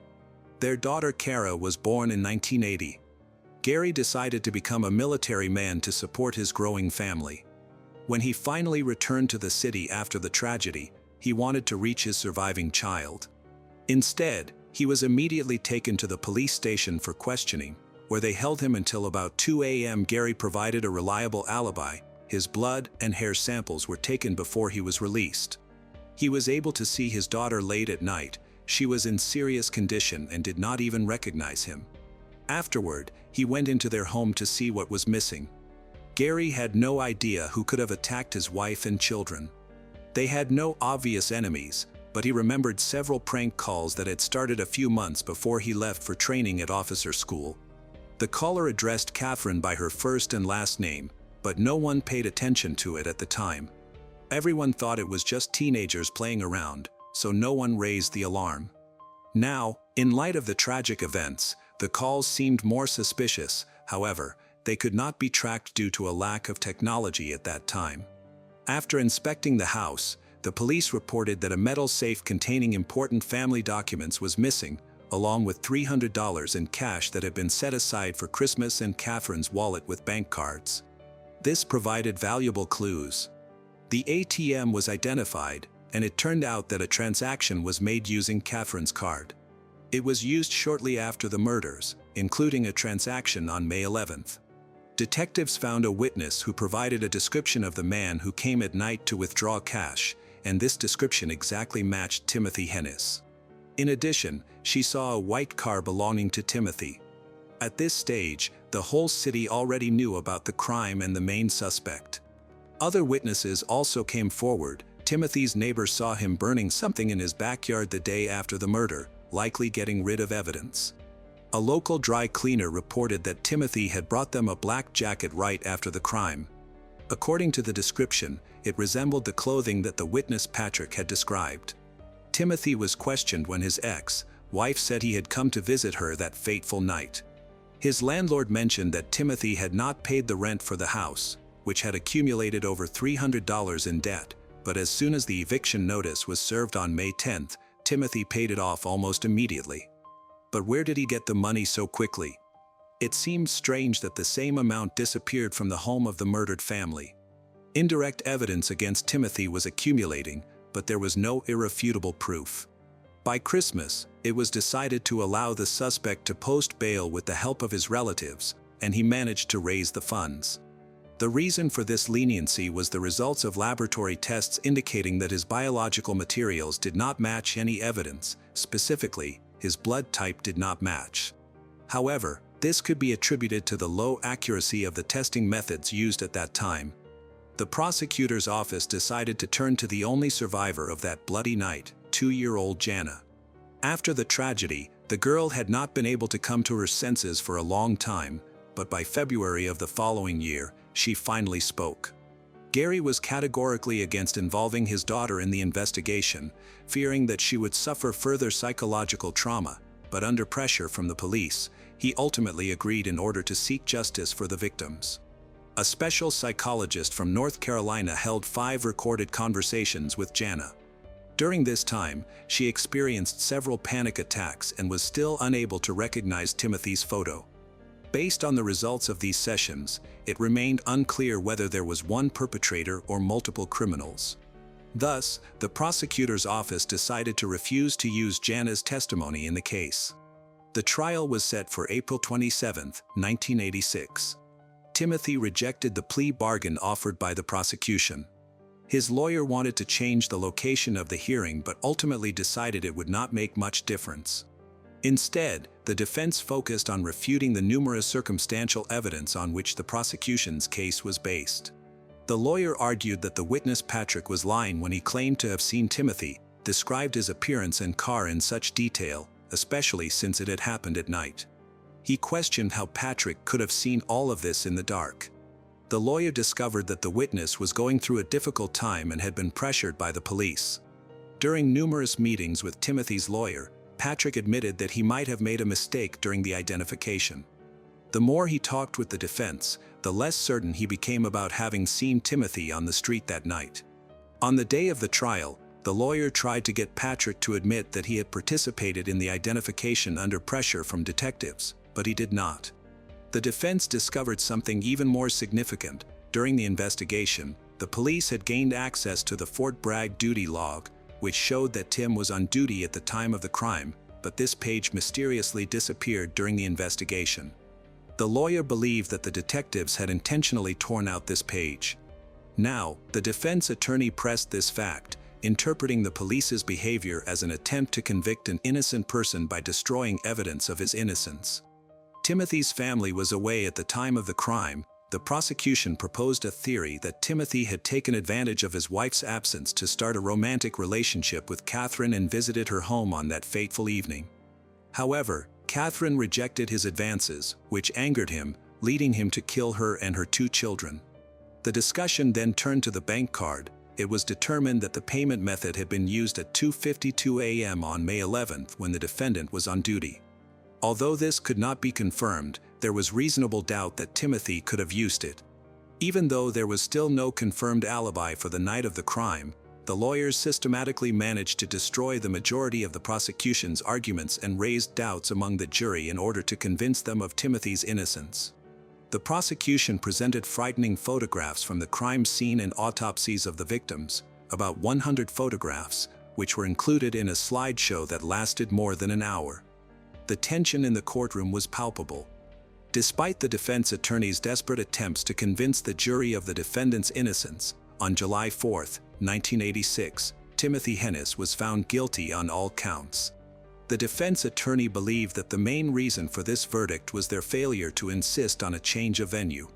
Their daughter Kara was born in 1980. Gary decided to become a military man to support his growing family. When he finally returned to the city after the tragedy, he wanted to reach his surviving child. Instead, he was immediately taken to the police station for questioning, where they held him until about 2 a.m. Gary provided a reliable alibi. His blood and hair samples were taken before he was released. He was able to see his daughter late at night. She was in serious condition and did not even recognize him. Afterward, he went into their home to see what was missing. Gary had no idea who could have attacked his wife and children. They had no obvious enemies, but he remembered several prank calls that had started a few months before he left for training at officer school. The caller addressed Catherine by her first and last name, but no one paid attention to it at the time. Everyone thought it was just teenagers playing around, so no one raised the alarm. Now, in light of the tragic events, the calls seemed more suspicious. However, they could not be tracked due to a lack of technology at that time. After inspecting the house, the police reported that a metal safe containing important family documents was missing, along with $300 in cash that had been set aside for Christmas and Catherine's wallet with bank cards. This provided valuable clues. The ATM was identified, and it turned out that a transaction was made using Catherine's card. It was used shortly after the murders, including a transaction on May 11th. Detectives found a witness who provided a description of the man who came at night to withdraw cash, and this description exactly matched Timothy Hennis. In addition, she saw a white car belonging to Timothy. At this stage, the whole city already knew about the crime and the main suspect. Other witnesses also came forward. Timothy's neighbor saw him burning something in his backyard the day after the murder, likely getting rid of evidence. A local dry cleaner reported that Timothy had brought them a black jacket right after the crime. According to the description, it resembled the clothing that the witness Patrick had described. Timothy was questioned when his ex-wife said he had come to visit her that fateful night. His landlord mentioned that Timothy had not paid the rent for the house, which had accumulated over $300 in debt, but as soon as the eviction notice was served on May 10th, Timothy paid it off almost immediately. But where did he get the money so quickly? It seemed strange that the same amount disappeared from the home of the murdered family. Indirect evidence against Timothy was accumulating, but there was no irrefutable proof. By Christmas, it was decided to allow the suspect to post bail with the help of his relatives, and he managed to raise the funds. The reason for this leniency was the results of laboratory tests indicating that his biological materials did not match any evidence. Specifically, his blood type did not match. However, this could be attributed to the low accuracy of the testing methods used at that time. The prosecutor's office decided to turn to the only survivor of that bloody night, 2-year-old Jana. After the tragedy, the girl had not been able to come to her senses for a long time, but by February of the following year, she finally spoke. Gary was categorically against involving his daughter in the investigation, fearing that she would suffer further psychological trauma, but under pressure from the police, he ultimately agreed in order to seek justice for the victims. A special psychologist from North Carolina held 5 recorded conversations with Jana. During this time, she experienced several panic attacks and was still unable to recognize Timothy's photo. Based on the results of these sessions, it remained unclear whether there was one perpetrator or multiple criminals. Thus, the prosecutor's office decided to refuse to use Jana's testimony in the case. The trial was set for April 27, 1986. Timothy rejected the plea bargain offered by the prosecution. His lawyer wanted to change the location of the hearing but ultimately decided it would not make much difference. Instead, the defense focused on refuting the numerous circumstantial evidence on which the prosecution's case was based. The lawyer argued that the witness Patrick was lying when he claimed to have seen Timothy, described his appearance and car in such detail, especially since it had happened at night. He questioned how Patrick could have seen all of this in the dark. The lawyer discovered that the witness was going through a difficult time and had been pressured by the police. During numerous meetings with Timothy's lawyer, Patrick admitted that he might have made a mistake during the identification. The more he talked with the defense, the less certain he became about having seen Timothy on the street that night. On the day of the trial, the lawyer tried to get Patrick to admit that he had participated in the identification under pressure from detectives, but he did not. The defense discovered something even more significant. During the investigation, the police had gained access to the Fort Bragg duty log, which showed that Tim was on duty at the time of the crime, but this page mysteriously disappeared during the investigation. The lawyer believed that the detectives had intentionally torn out this page. Now, the defense attorney pressed this fact, interpreting the police's behavior as an attempt to convict an innocent person by destroying evidence of his innocence. Timothy's family was away at the time of the crime. The prosecution proposed a theory that Timothy had taken advantage of his wife's absence to start a romantic relationship with Catherine and visited her home on that fateful evening. However, Catherine rejected his advances, which angered him, leading him to kill her and her 2 children. The discussion then turned to the bank card. It was determined that the payment method had been used at 2:52 a.m. on May 11th when the defendant was on duty. Although this could not be confirmed, there was reasonable doubt that Timothy could have used it. Even though there was still no confirmed alibi for the night of the crime, the lawyers systematically managed to destroy the majority of the prosecution's arguments and raised doubts among the jury in order to convince them of Timothy's innocence. The prosecution presented frightening photographs from the crime scene and autopsies of the victims, about 100 photographs, which were included in a slideshow that lasted more than an hour. The tension in the courtroom was palpable. Despite the defense attorney's desperate attempts to convince the jury of the defendant's innocence, on July 4, 1986, Timothy Hennis was found guilty on all counts. The defense attorney believed that the main reason for this verdict was their failure to insist on a change of venue.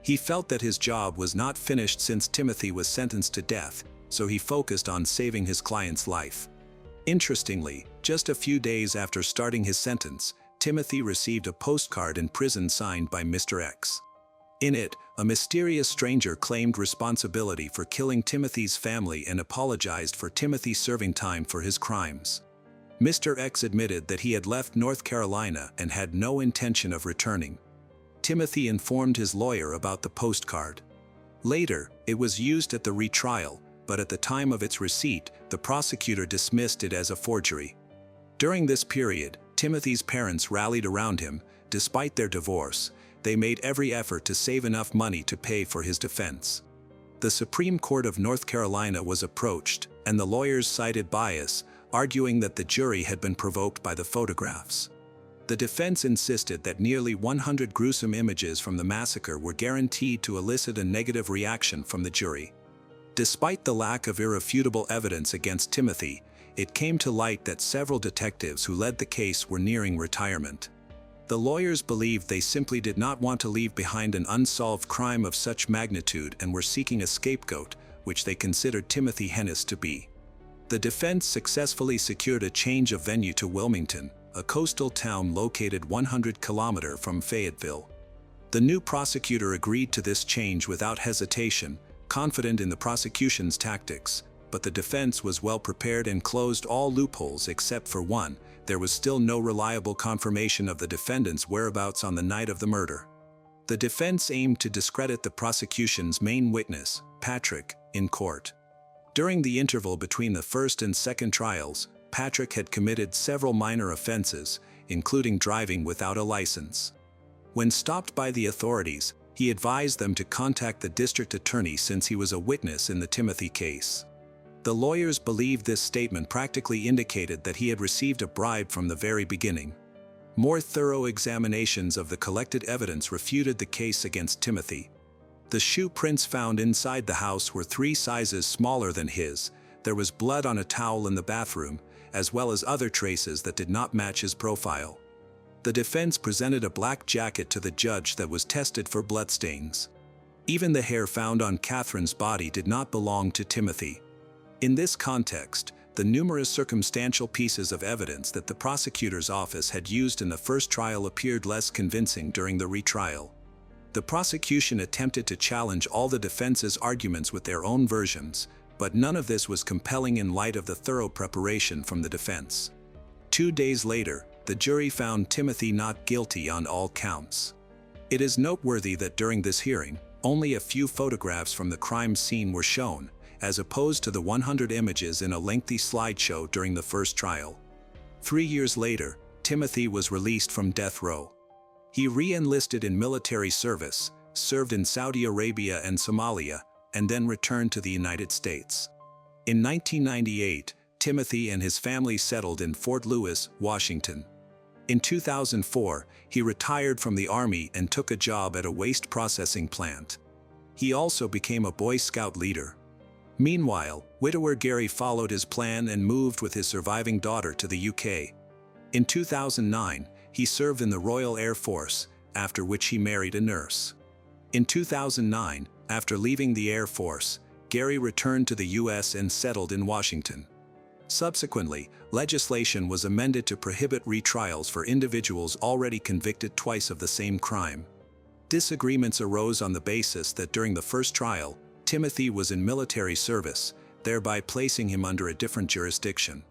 He felt that his job was not finished since Timothy was sentenced to death, so he focused on saving his client's life. Interestingly, just a few days after starting his sentence, Timothy received a postcard in prison signed by Mr. X. In it, a mysterious stranger claimed responsibility for killing Timothy's family and apologized for Timothy serving time for his crimes. Mr. X admitted that he had left North Carolina and had no intention of returning. Timothy informed his lawyer about the postcard. Later, it was used at the retrial, but at the time of its receipt, the prosecutor dismissed it as a forgery. During this period, Timothy's parents rallied around him. Despite their divorce, they made every effort to save enough money to pay for his defense. The Supreme Court of North Carolina was approached, and the lawyers cited bias, arguing that the jury had been provoked by the photographs. The defense insisted that nearly 100 gruesome images from the massacre were guaranteed to elicit a negative reaction from the jury. Despite the lack of irrefutable evidence against Timothy, it came to light that several detectives who led the case were nearing retirement. The lawyers believed they simply did not want to leave behind an unsolved crime of such magnitude and were seeking a scapegoat, which they considered Timothy Hennis to be. The defense successfully secured a change of venue to Wilmington, a coastal town located 100 kilometers from Fayetteville. The new prosecutor agreed to this change without hesitation, confident in the prosecution's tactics, but the defense was well prepared and closed all loopholes except for one. There was still no reliable confirmation of the defendant's whereabouts on the night of the murder. The defense aimed to discredit the prosecution's main witness, Patrick, in court. During the interval between the first and second trials, Patrick had committed several minor offenses, including driving without a license. When stopped by the authorities, He advised them to contact the district attorney since he was a witness in the Timothy case. The lawyers believed this statement practically indicated that he had received a bribe from the very beginning. More thorough examinations of the collected evidence refuted the case against Timothy. The shoe prints found inside the house were 3 sizes smaller than his. There was blood on a towel in the bathroom, as well as other traces that did not match his profile. The defense presented a black jacket to the judge that was tested for bloodstains. Even the hair found on Catherine's body did not belong to Timothy. In this context, the numerous circumstantial pieces of evidence that the prosecutor's office had used in the first trial appeared less convincing during the retrial. The prosecution attempted to challenge all the defense's arguments with their own versions, but none of this was compelling in light of the thorough preparation from the defense. 2 days later, the jury found Timothy not guilty on all counts. It is noteworthy that during this hearing, only a few photographs from the crime scene were shown, as opposed to the 100 images in a lengthy slideshow during the first trial. 3 years later, Timothy was released from death row. He re-enlisted in military service, served in Saudi Arabia and Somalia, and then returned to the United States. In 1998, Timothy and his family settled in Fort Lewis, Washington. In 2004, he retired from the Army and took a job at a waste processing plant. He also became a Boy Scout leader. Meanwhile, widower Gary followed his plan and moved with his surviving daughter to the UK. In 2009, he served in the Royal Air Force, after which he married a nurse. In 2009, after leaving the Air Force, Gary returned to the US and settled in Washington. Subsequently, legislation was amended to prohibit retrials for individuals already convicted twice of the same crime. Disagreements arose on the basis that during the first trial, Timothy was in military service, thereby placing him under a different jurisdiction.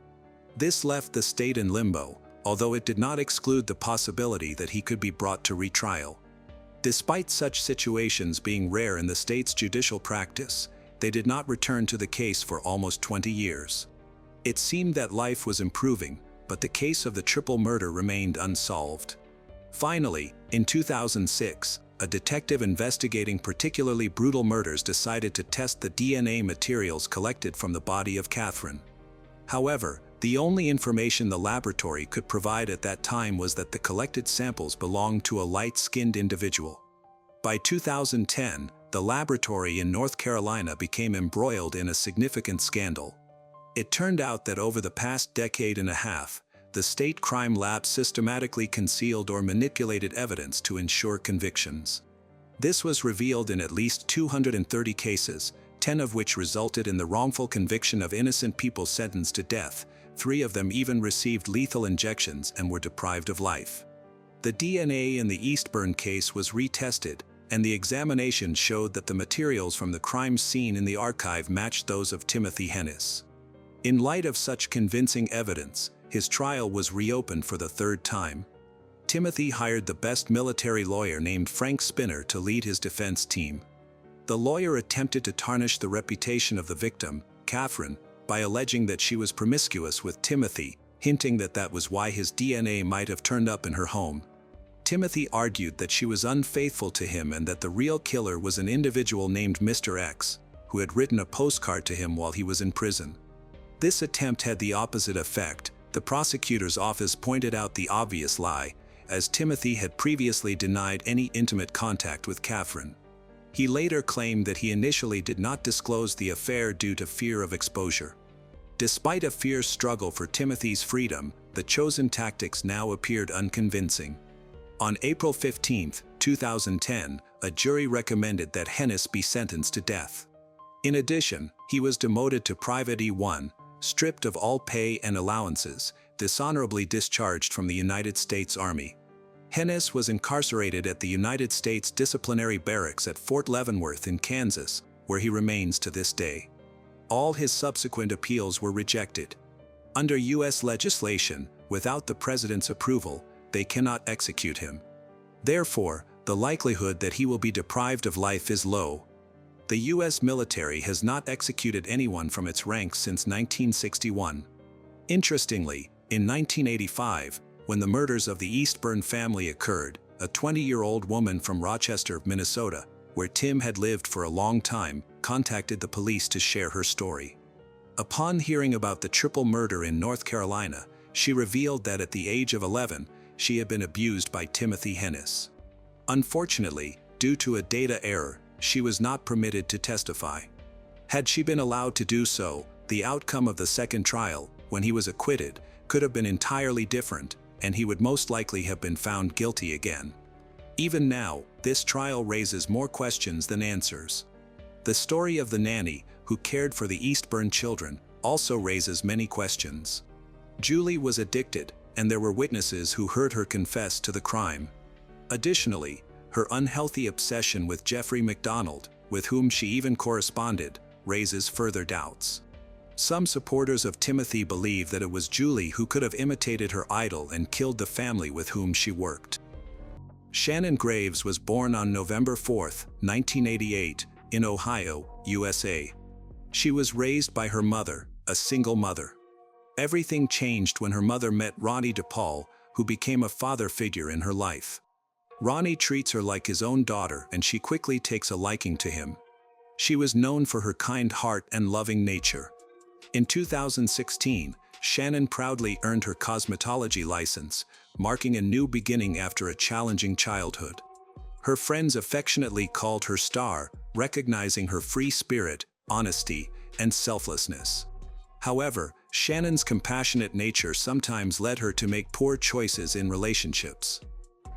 This left the state in limbo, although it did not exclude the possibility that he could be brought to retrial. Despite such situations being rare in the state's judicial practice, they did not return to the case for almost 20 years. It seemed that life was improving, but the case of the triple murder remained unsolved. Finally, in 2006, a detective investigating particularly brutal murders decided to test the DNA materials collected from the body of Catherine. However, the only information the laboratory could provide at that time was that the collected samples belonged to a light-skinned individual. By 2010, the laboratory in North Carolina became embroiled in a significant scandal. It turned out that over the past decade and a half, the state crime lab systematically concealed or manipulated evidence to ensure convictions. This was revealed in at least 230 cases, 10 of which resulted in the wrongful conviction of innocent people sentenced to death. 3 of them even received lethal injections and were deprived of life. The DNA in the Eastburn case was retested, and the examination showed that the materials from the crime scene in the archive matched those of Timothy Hennis. In light of such convincing evidence, his trial was reopened for the 3rd time. Timothy hired the best military lawyer named Frank Spinner to lead his defense team. The lawyer attempted to tarnish the reputation of the victim, Catherine, by alleging that she was promiscuous with Timothy, hinting that that was why his DNA might have turned up in her home. Timothy argued that she was unfaithful to him and that the real killer was an individual named Mr. X, who had written a postcard to him while he was in prison. This attempt had the opposite effect. The prosecutor's office pointed out the obvious lie, as Timothy had previously denied any intimate contact with Catherine. He later claimed that he initially did not disclose the affair due to fear of exposure. Despite a fierce struggle for Timothy's freedom, the chosen tactics now appeared unconvincing. On April 15, 2010, a jury recommended that Hennis be sentenced to death. In addition, he was demoted to Private E1, stripped of all pay and allowances, dishonorably discharged from the United States Army. Hennis was incarcerated at the United States Disciplinary Barracks at Fort Leavenworth in Kansas, where he remains to this day. All his subsequent appeals were rejected. Under U.S. legislation, without the president's approval, they cannot execute him. Therefore, the likelihood that he will be deprived of life is low. The U.S. military has not executed anyone from its ranks since 1961. Interestingly, in 1985, when the murders of the Eastburn family occurred, a 20-year-old woman from Rochester, Minnesota, where Tim had lived for a long time, contacted the police to share her story. Upon hearing about the triple murder in North Carolina, she revealed that at the age of 11, she had been abused by Timothy Hennis. Unfortunately, due to a data error, she was not permitted to testify. Had she been allowed to do so, the outcome of the second trial, when he was acquitted, could have been entirely different, and he would most likely have been found guilty again. Even now, this trial raises more questions than answers. The story of the nanny, who cared for the Eastburn children, also raises many questions. Julie was addicted, and there were witnesses who heard her confess to the crime. Additionally, her unhealthy obsession with Jeffrey McDonald, with whom she even corresponded, raises further doubts. Some supporters of Timothy believe that it was Julie who could have imitated her idol and killed the family with whom she worked. Shannon Graves was born on November 4, 1988, in Ohio, USA. She was raised by her mother, a single mother. Everything changed when her mother met Ronnie DePaul, who became a father figure in her life. Ronnie treats her like his own daughter, and she quickly takes a liking to him. She was known for her kind heart and loving nature. In 2016, Shannon proudly earned her cosmetology license, marking a new beginning after a challenging childhood. Her friends affectionately called her Star, recognizing her free spirit, honesty, and selflessness. However, Shannon's compassionate nature sometimes led her to make poor choices in relationships.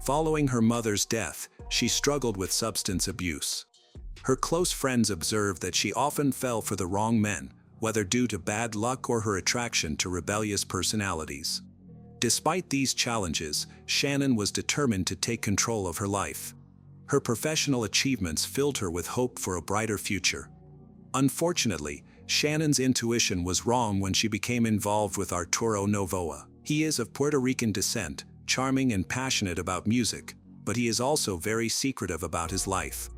Following her mother's death, she struggled with substance abuse. Her close friends observed that she often fell for the wrong men, whether due to bad luck or her attraction to rebellious personalities. Despite these challenges, Shannon was determined to take control of her life. Her professional achievements filled her with hope for a brighter future. Unfortunately, Shannon's intuition was wrong when she became involved with Arturo Novoa. He is of Puerto Rican descent, charming and passionate about music, but he is also very secretive about his life.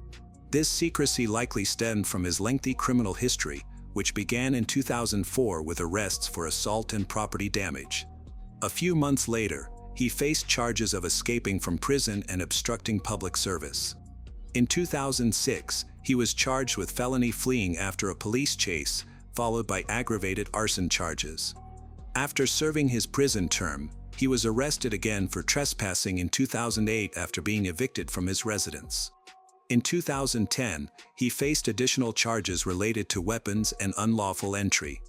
This secrecy likely stemmed from his lengthy criminal history, which began in 2004 with arrests for assault and property damage. A few months later, he faced charges of escaping from prison and obstructing public service. In 2006, he was charged with felony fleeing after a police chase, followed by aggravated arson charges. After serving his prison term, he was arrested again for trespassing in 2008 after being evicted from his residence. In 2010, he faced additional charges related to weapons and unlawful entry.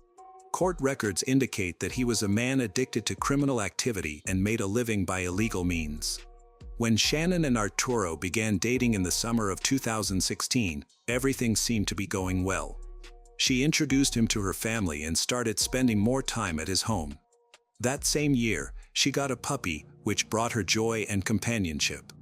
Court records indicate that he was a man addicted to criminal activity and made a living by illegal means. When Shannon and Arturo began dating in the summer of 2016, everything seemed to be going well. She introduced him to her family and started spending more time at his home. That same year, she got a puppy, which brought her joy and companionship.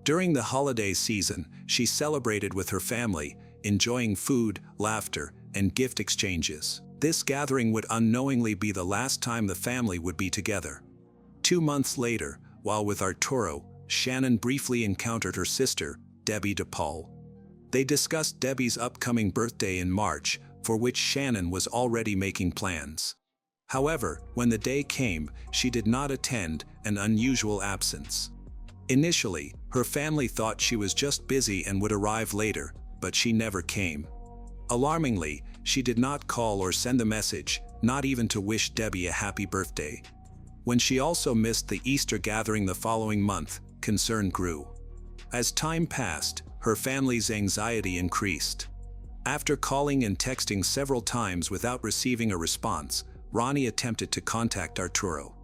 During the holiday season, she celebrated with her family, enjoying food, laughter, and gift exchanges. This gathering would unknowingly be the last time the family would be together. 2 months later, while with Arturo, Shannon briefly encountered her sister, Debbie DePaul. They discussed Debbie's upcoming birthday in March, for which Shannon was already making plans. However, when the day came, she did not attend, an unusual absence. Initially, her family thought she was just busy and would arrive later, but she never came. Alarmingly, she did not call or send a message, not even to wish Debbie a happy birthday. When she also missed the Easter gathering the following month, concern grew. As time passed, her family's anxiety increased. After calling and texting several times without receiving a response, Ronnie attempted to contact Arturo.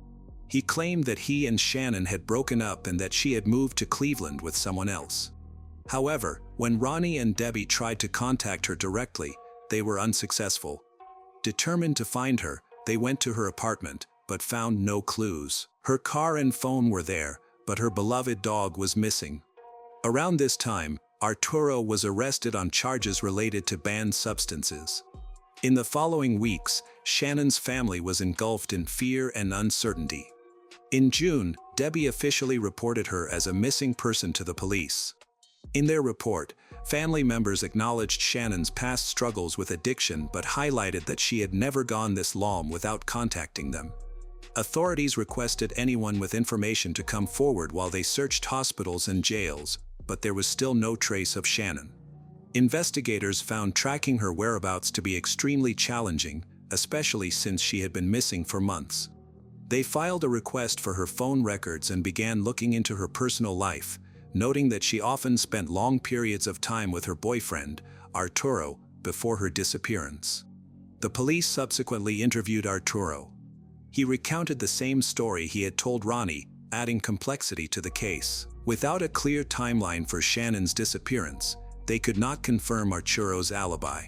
He claimed that he and Shannon had broken up and that she had moved to Cleveland with someone else. However, when Ronnie and Debbie tried to contact her directly, they were unsuccessful. Determined to find her, they went to her apartment, but found no clues. Her car and phone were there, but her beloved dog was missing. Around this time, Arturo was arrested on charges related to banned substances. In the following weeks, Shannon's family was engulfed in fear and uncertainty. In June, Debbie officially reported her as a missing person to the police. In their report, family members acknowledged Shannon's past struggles with addiction but highlighted that she had never gone this long without contacting them. Authorities requested anyone with information to come forward while they searched hospitals and jails, but there was still no trace of Shannon. Investigators found tracking her whereabouts to be extremely challenging, especially since she had been missing for months. They filed a request for her phone records and began looking into her personal life, noting that she often spent long periods of time with her boyfriend, Arturo, before her disappearance. The police subsequently interviewed Arturo. He recounted the same story he had told Ronnie, adding complexity to the case. Without a clear timeline for Shannon's disappearance, they could not confirm Arturo's alibi.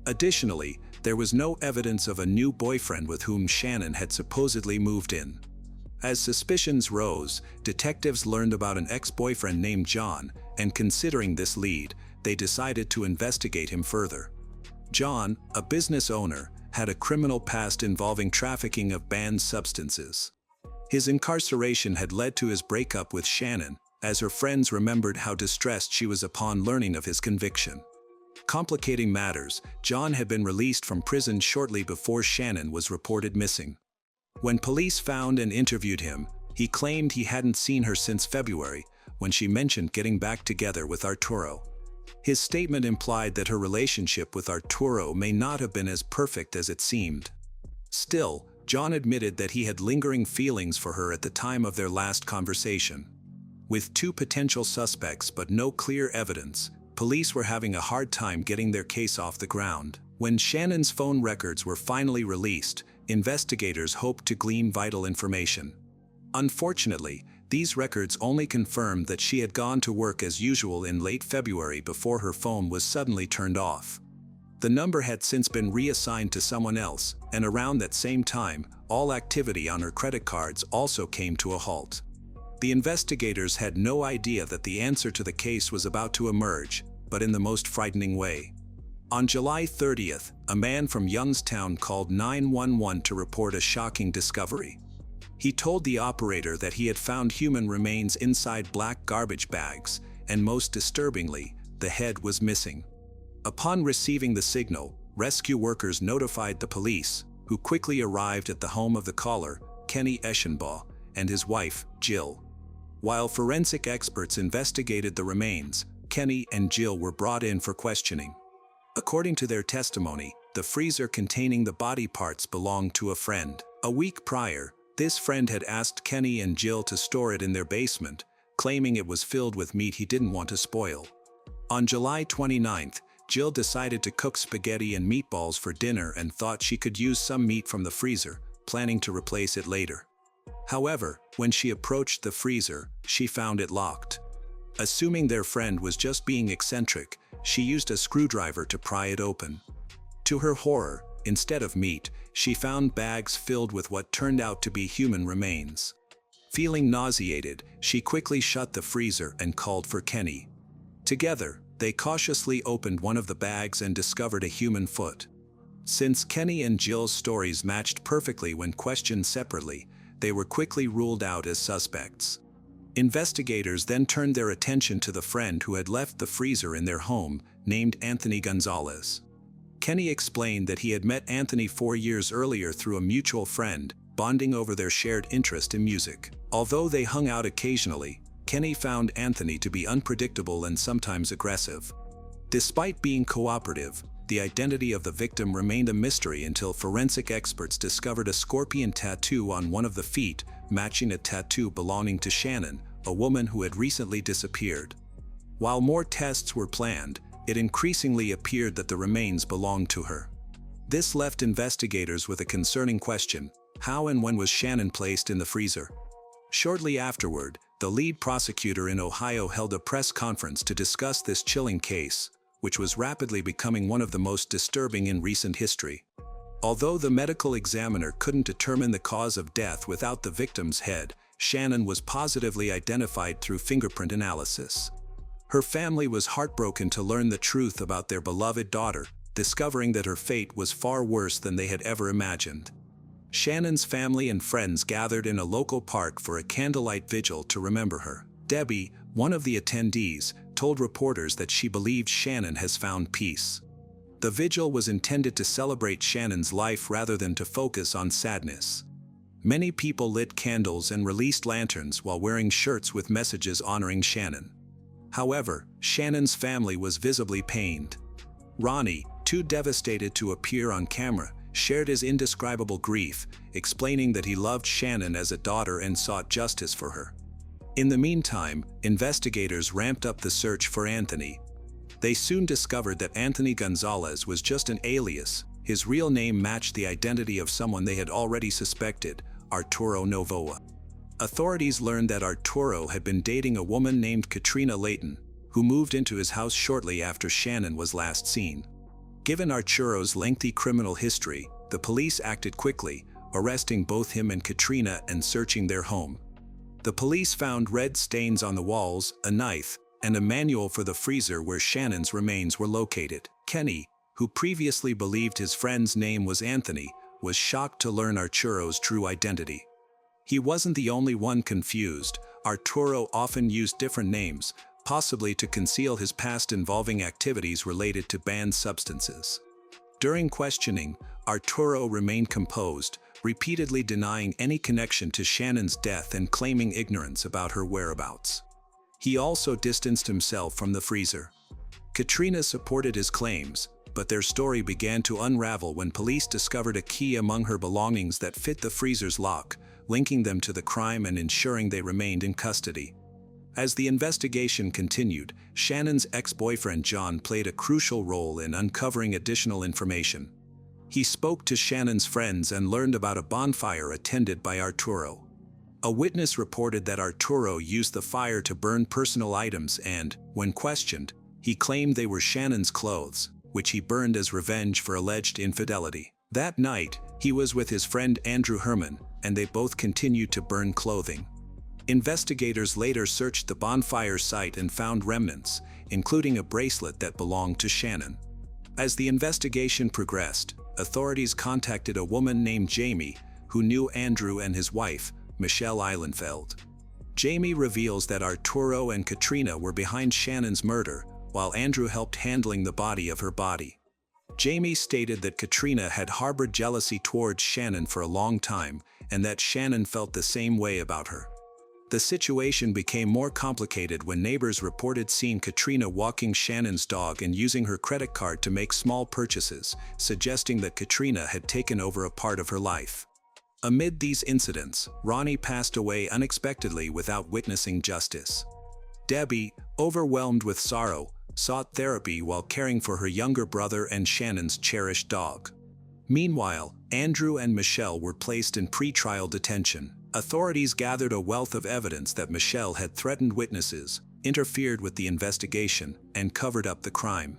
Additionally, there was no evidence of a new boyfriend with whom Shannon had supposedly moved in. As suspicions rose, detectives learned about an ex-boyfriend named John, and considering this lead, they decided to investigate him further. John, a business owner, had a criminal past involving trafficking of banned substances. His incarceration had led to his breakup with Shannon, as her friends remembered how distressed she was upon learning of his conviction. Complicating matters, John had been released from prison shortly before Shannon was reported missing. When police found and interviewed him, he claimed he hadn't seen her since February, when she mentioned getting back together with Arturo. His statement implied that her relationship with Arturo may not have been as perfect as it seemed. Still, John admitted that he had lingering feelings for her at the time of their last conversation. With two potential suspects but no clear evidence, police were having a hard time getting their case off the ground. When Shannon's phone records were finally released, investigators hoped to glean vital information. Unfortunately, these records only confirmed that she had gone to work as usual in late February before her phone was suddenly turned off. The number had since been reassigned to someone else, and around that same time, all activity on her credit cards also came to a halt. The investigators had no idea that the answer to the case was about to emerge, but in the most frightening way. On July 30th, a man from Youngstown called 911 to report a shocking discovery. He told the operator that he had found human remains inside black garbage bags, and most disturbingly, the head was missing. Upon receiving the signal, rescue workers notified the police, who quickly arrived at the home of the caller, Kenny Eschenbaugh, and his wife, Jill. While forensic experts investigated the remains, Kenny and Jill were brought in for questioning. According to their testimony, the freezer containing the body parts belonged to a friend. A week prior, this friend had asked Kenny and Jill to store it in their basement, claiming it was filled with meat he didn't want to spoil. On July 29th, Jill decided to cook spaghetti and meatballs for dinner and thought she could use some meat from the freezer, planning to replace it later. However, when she approached the freezer, she found it locked. Assuming their friend was just being eccentric, she used a screwdriver to pry it open. To her horror, instead of meat, she found bags filled with what turned out to be human remains. Feeling nauseated, she quickly shut the freezer and called for Kenny. Together, they cautiously opened one of the bags and discovered a human foot. Since Kenny and Jill's stories matched perfectly when questioned separately, they were quickly ruled out as suspects. Investigators then turned their attention to the friend who had left the freezer in their home, named Anthony Gonzalez. Kenny explained that he had met Anthony 4 years earlier through a mutual friend, bonding over their shared interest in music. Although they hung out occasionally, Kenny found Anthony to be unpredictable and sometimes aggressive. Despite being cooperative, the identity of the victim remained a mystery until forensic experts discovered a scorpion tattoo on one of the feet, matching a tattoo belonging to Shannon, a woman who had recently disappeared. While more tests were planned, it increasingly appeared that the remains belonged to her. This left investigators with a concerning question: how and when was Shannon placed in the freezer? Shortly afterward, the lead prosecutor in Ohio held a press conference to discuss this chilling case, which was rapidly becoming one of the most disturbing in recent history. Although the medical examiner couldn't determine the cause of death without the victim's head, Shannon was positively identified through fingerprint analysis. Her family was heartbroken to learn the truth about their beloved daughter, discovering that her fate was far worse than they had ever imagined. Shannon's family and friends gathered in a local park for a candlelight vigil to remember her. Debbie, one of the attendees, told reporters that she believed Shannon has found peace. The vigil was intended to celebrate Shannon's life rather than to focus on sadness. Many people lit candles and released lanterns while wearing shirts with messages honoring Shannon. However, Shannon's family was visibly pained. Ronnie, too devastated to appear on camera, shared his indescribable grief, explaining that he loved Shannon as a daughter and sought justice for her. In the meantime, investigators ramped up the search for Anthony. They soon discovered that Anthony Gonzalez was just an alias. His real name matched the identity of someone they had already suspected, Arturo Novoa. Authorities learned that Arturo had been dating a woman named Katrina Layton, who moved into his house shortly after Shannon was last seen. Given Arturo's lengthy criminal history, the police acted quickly, arresting both him and Katrina and searching their home. The police found red stains on the walls, a knife, and a manual for the freezer where Shannon's remains were located. Kenny, who previously believed his friend's name was Anthony, was shocked to learn Arturo's true identity. He wasn't the only one confused. Arturo often used different names, possibly to conceal his past involving activities related to banned substances. During questioning, Arturo remained composed, repeatedly denying any connection to Shannon's death and claiming ignorance about her whereabouts. He also distanced himself from the freezer. Katrina supported his claims, but their story began to unravel when police discovered a key among her belongings that fit the freezer's lock, linking them to the crime and ensuring they remained in custody. As the investigation continued, Shannon's ex-boyfriend John played a crucial role in uncovering additional information. He spoke to Shannon's friends and learned about a bonfire attended by Arturo. A witness reported that Arturo used the fire to burn personal items and, when questioned, he claimed they were Shannon's clothes, which he burned as revenge for alleged infidelity. That night, he was with his friend Andrew Herman, and they both continued to burn clothing. Investigators later searched the bonfire site and found remnants, including a bracelet that belonged to Shannon. As the investigation progressed, authorities contacted a woman named Jamie, who knew Andrew and his wife, Michelle Eilenfeld. Jamie reveals that Arturo and Katrina were behind Shannon's murder, while Andrew helped handling the body of her body. Jamie stated that Katrina had harbored jealousy towards Shannon for a long time, and that Shannon felt the same way about her. The situation became more complicated when neighbors reported seeing Katrina walking Shannon's dog and using her credit card to make small purchases, suggesting that Katrina had taken over a part of her life. Amid these incidents, Ronnie passed away unexpectedly without witnessing justice. Debbie, overwhelmed with sorrow, sought therapy while caring for her younger brother and Shannon's cherished dog. Meanwhile, Andrew and Michelle were placed in pretrial detention. Authorities gathered a wealth of evidence that Michelle had threatened witnesses, interfered with the investigation, and covered up the crime.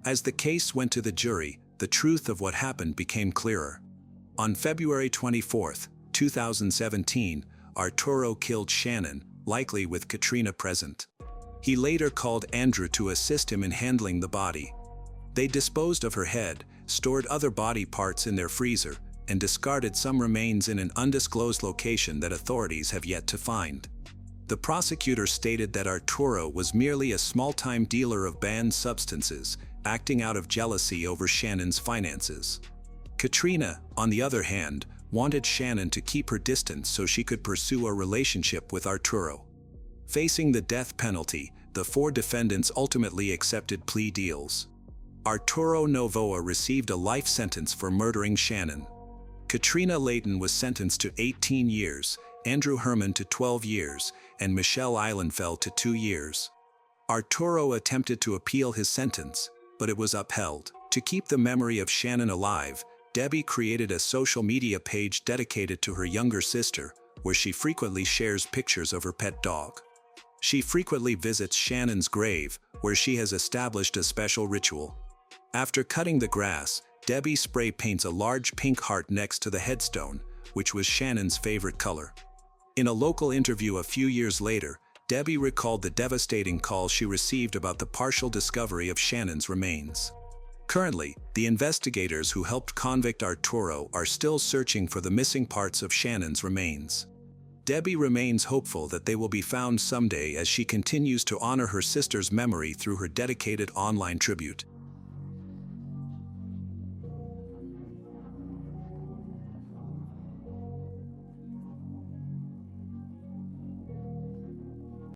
As the case went to the jury, the truth of what happened became clearer. On February 24, 2017, Arturo killed Shannon, likely with Katrina present. He later called Andrew to assist him in handling the body. They disposed of her head, stored other body parts in their freezer, and discarded some remains in an undisclosed location that authorities have yet to find. The prosecutor stated that Arturo was merely a small-time dealer of banned substances, acting out of jealousy over Shannon's finances. Katrina, on the other hand, wanted Shannon to keep her distance so she could pursue a relationship with Arturo. Facing the death penalty, the four defendants ultimately accepted plea deals. Arturo Novoa received a life sentence for murdering Shannon. Katrina Layton was sentenced to 18 years, Andrew Herman to 12 years, and Michelle Eilenfeld to 2 years. Arturo attempted to appeal his sentence, but it was upheld. To keep the memory of Shannon alive, Debbie created a social media page dedicated to her younger sister, where she frequently shares pictures of her pet dog. She frequently visits Shannon's grave, where she has established a special ritual. After cutting the grass, Debbie spray paints a large pink heart next to the headstone, which was Shannon's favorite color. In a local interview a few years later, Debbie recalled the devastating call she received about the partial discovery of Shannon's remains. Currently, the investigators who helped convict Arturo are still searching for the missing parts of Shannon's remains. Debbie remains hopeful that they will be found someday as she continues to honor her sister's memory through her dedicated online tribute.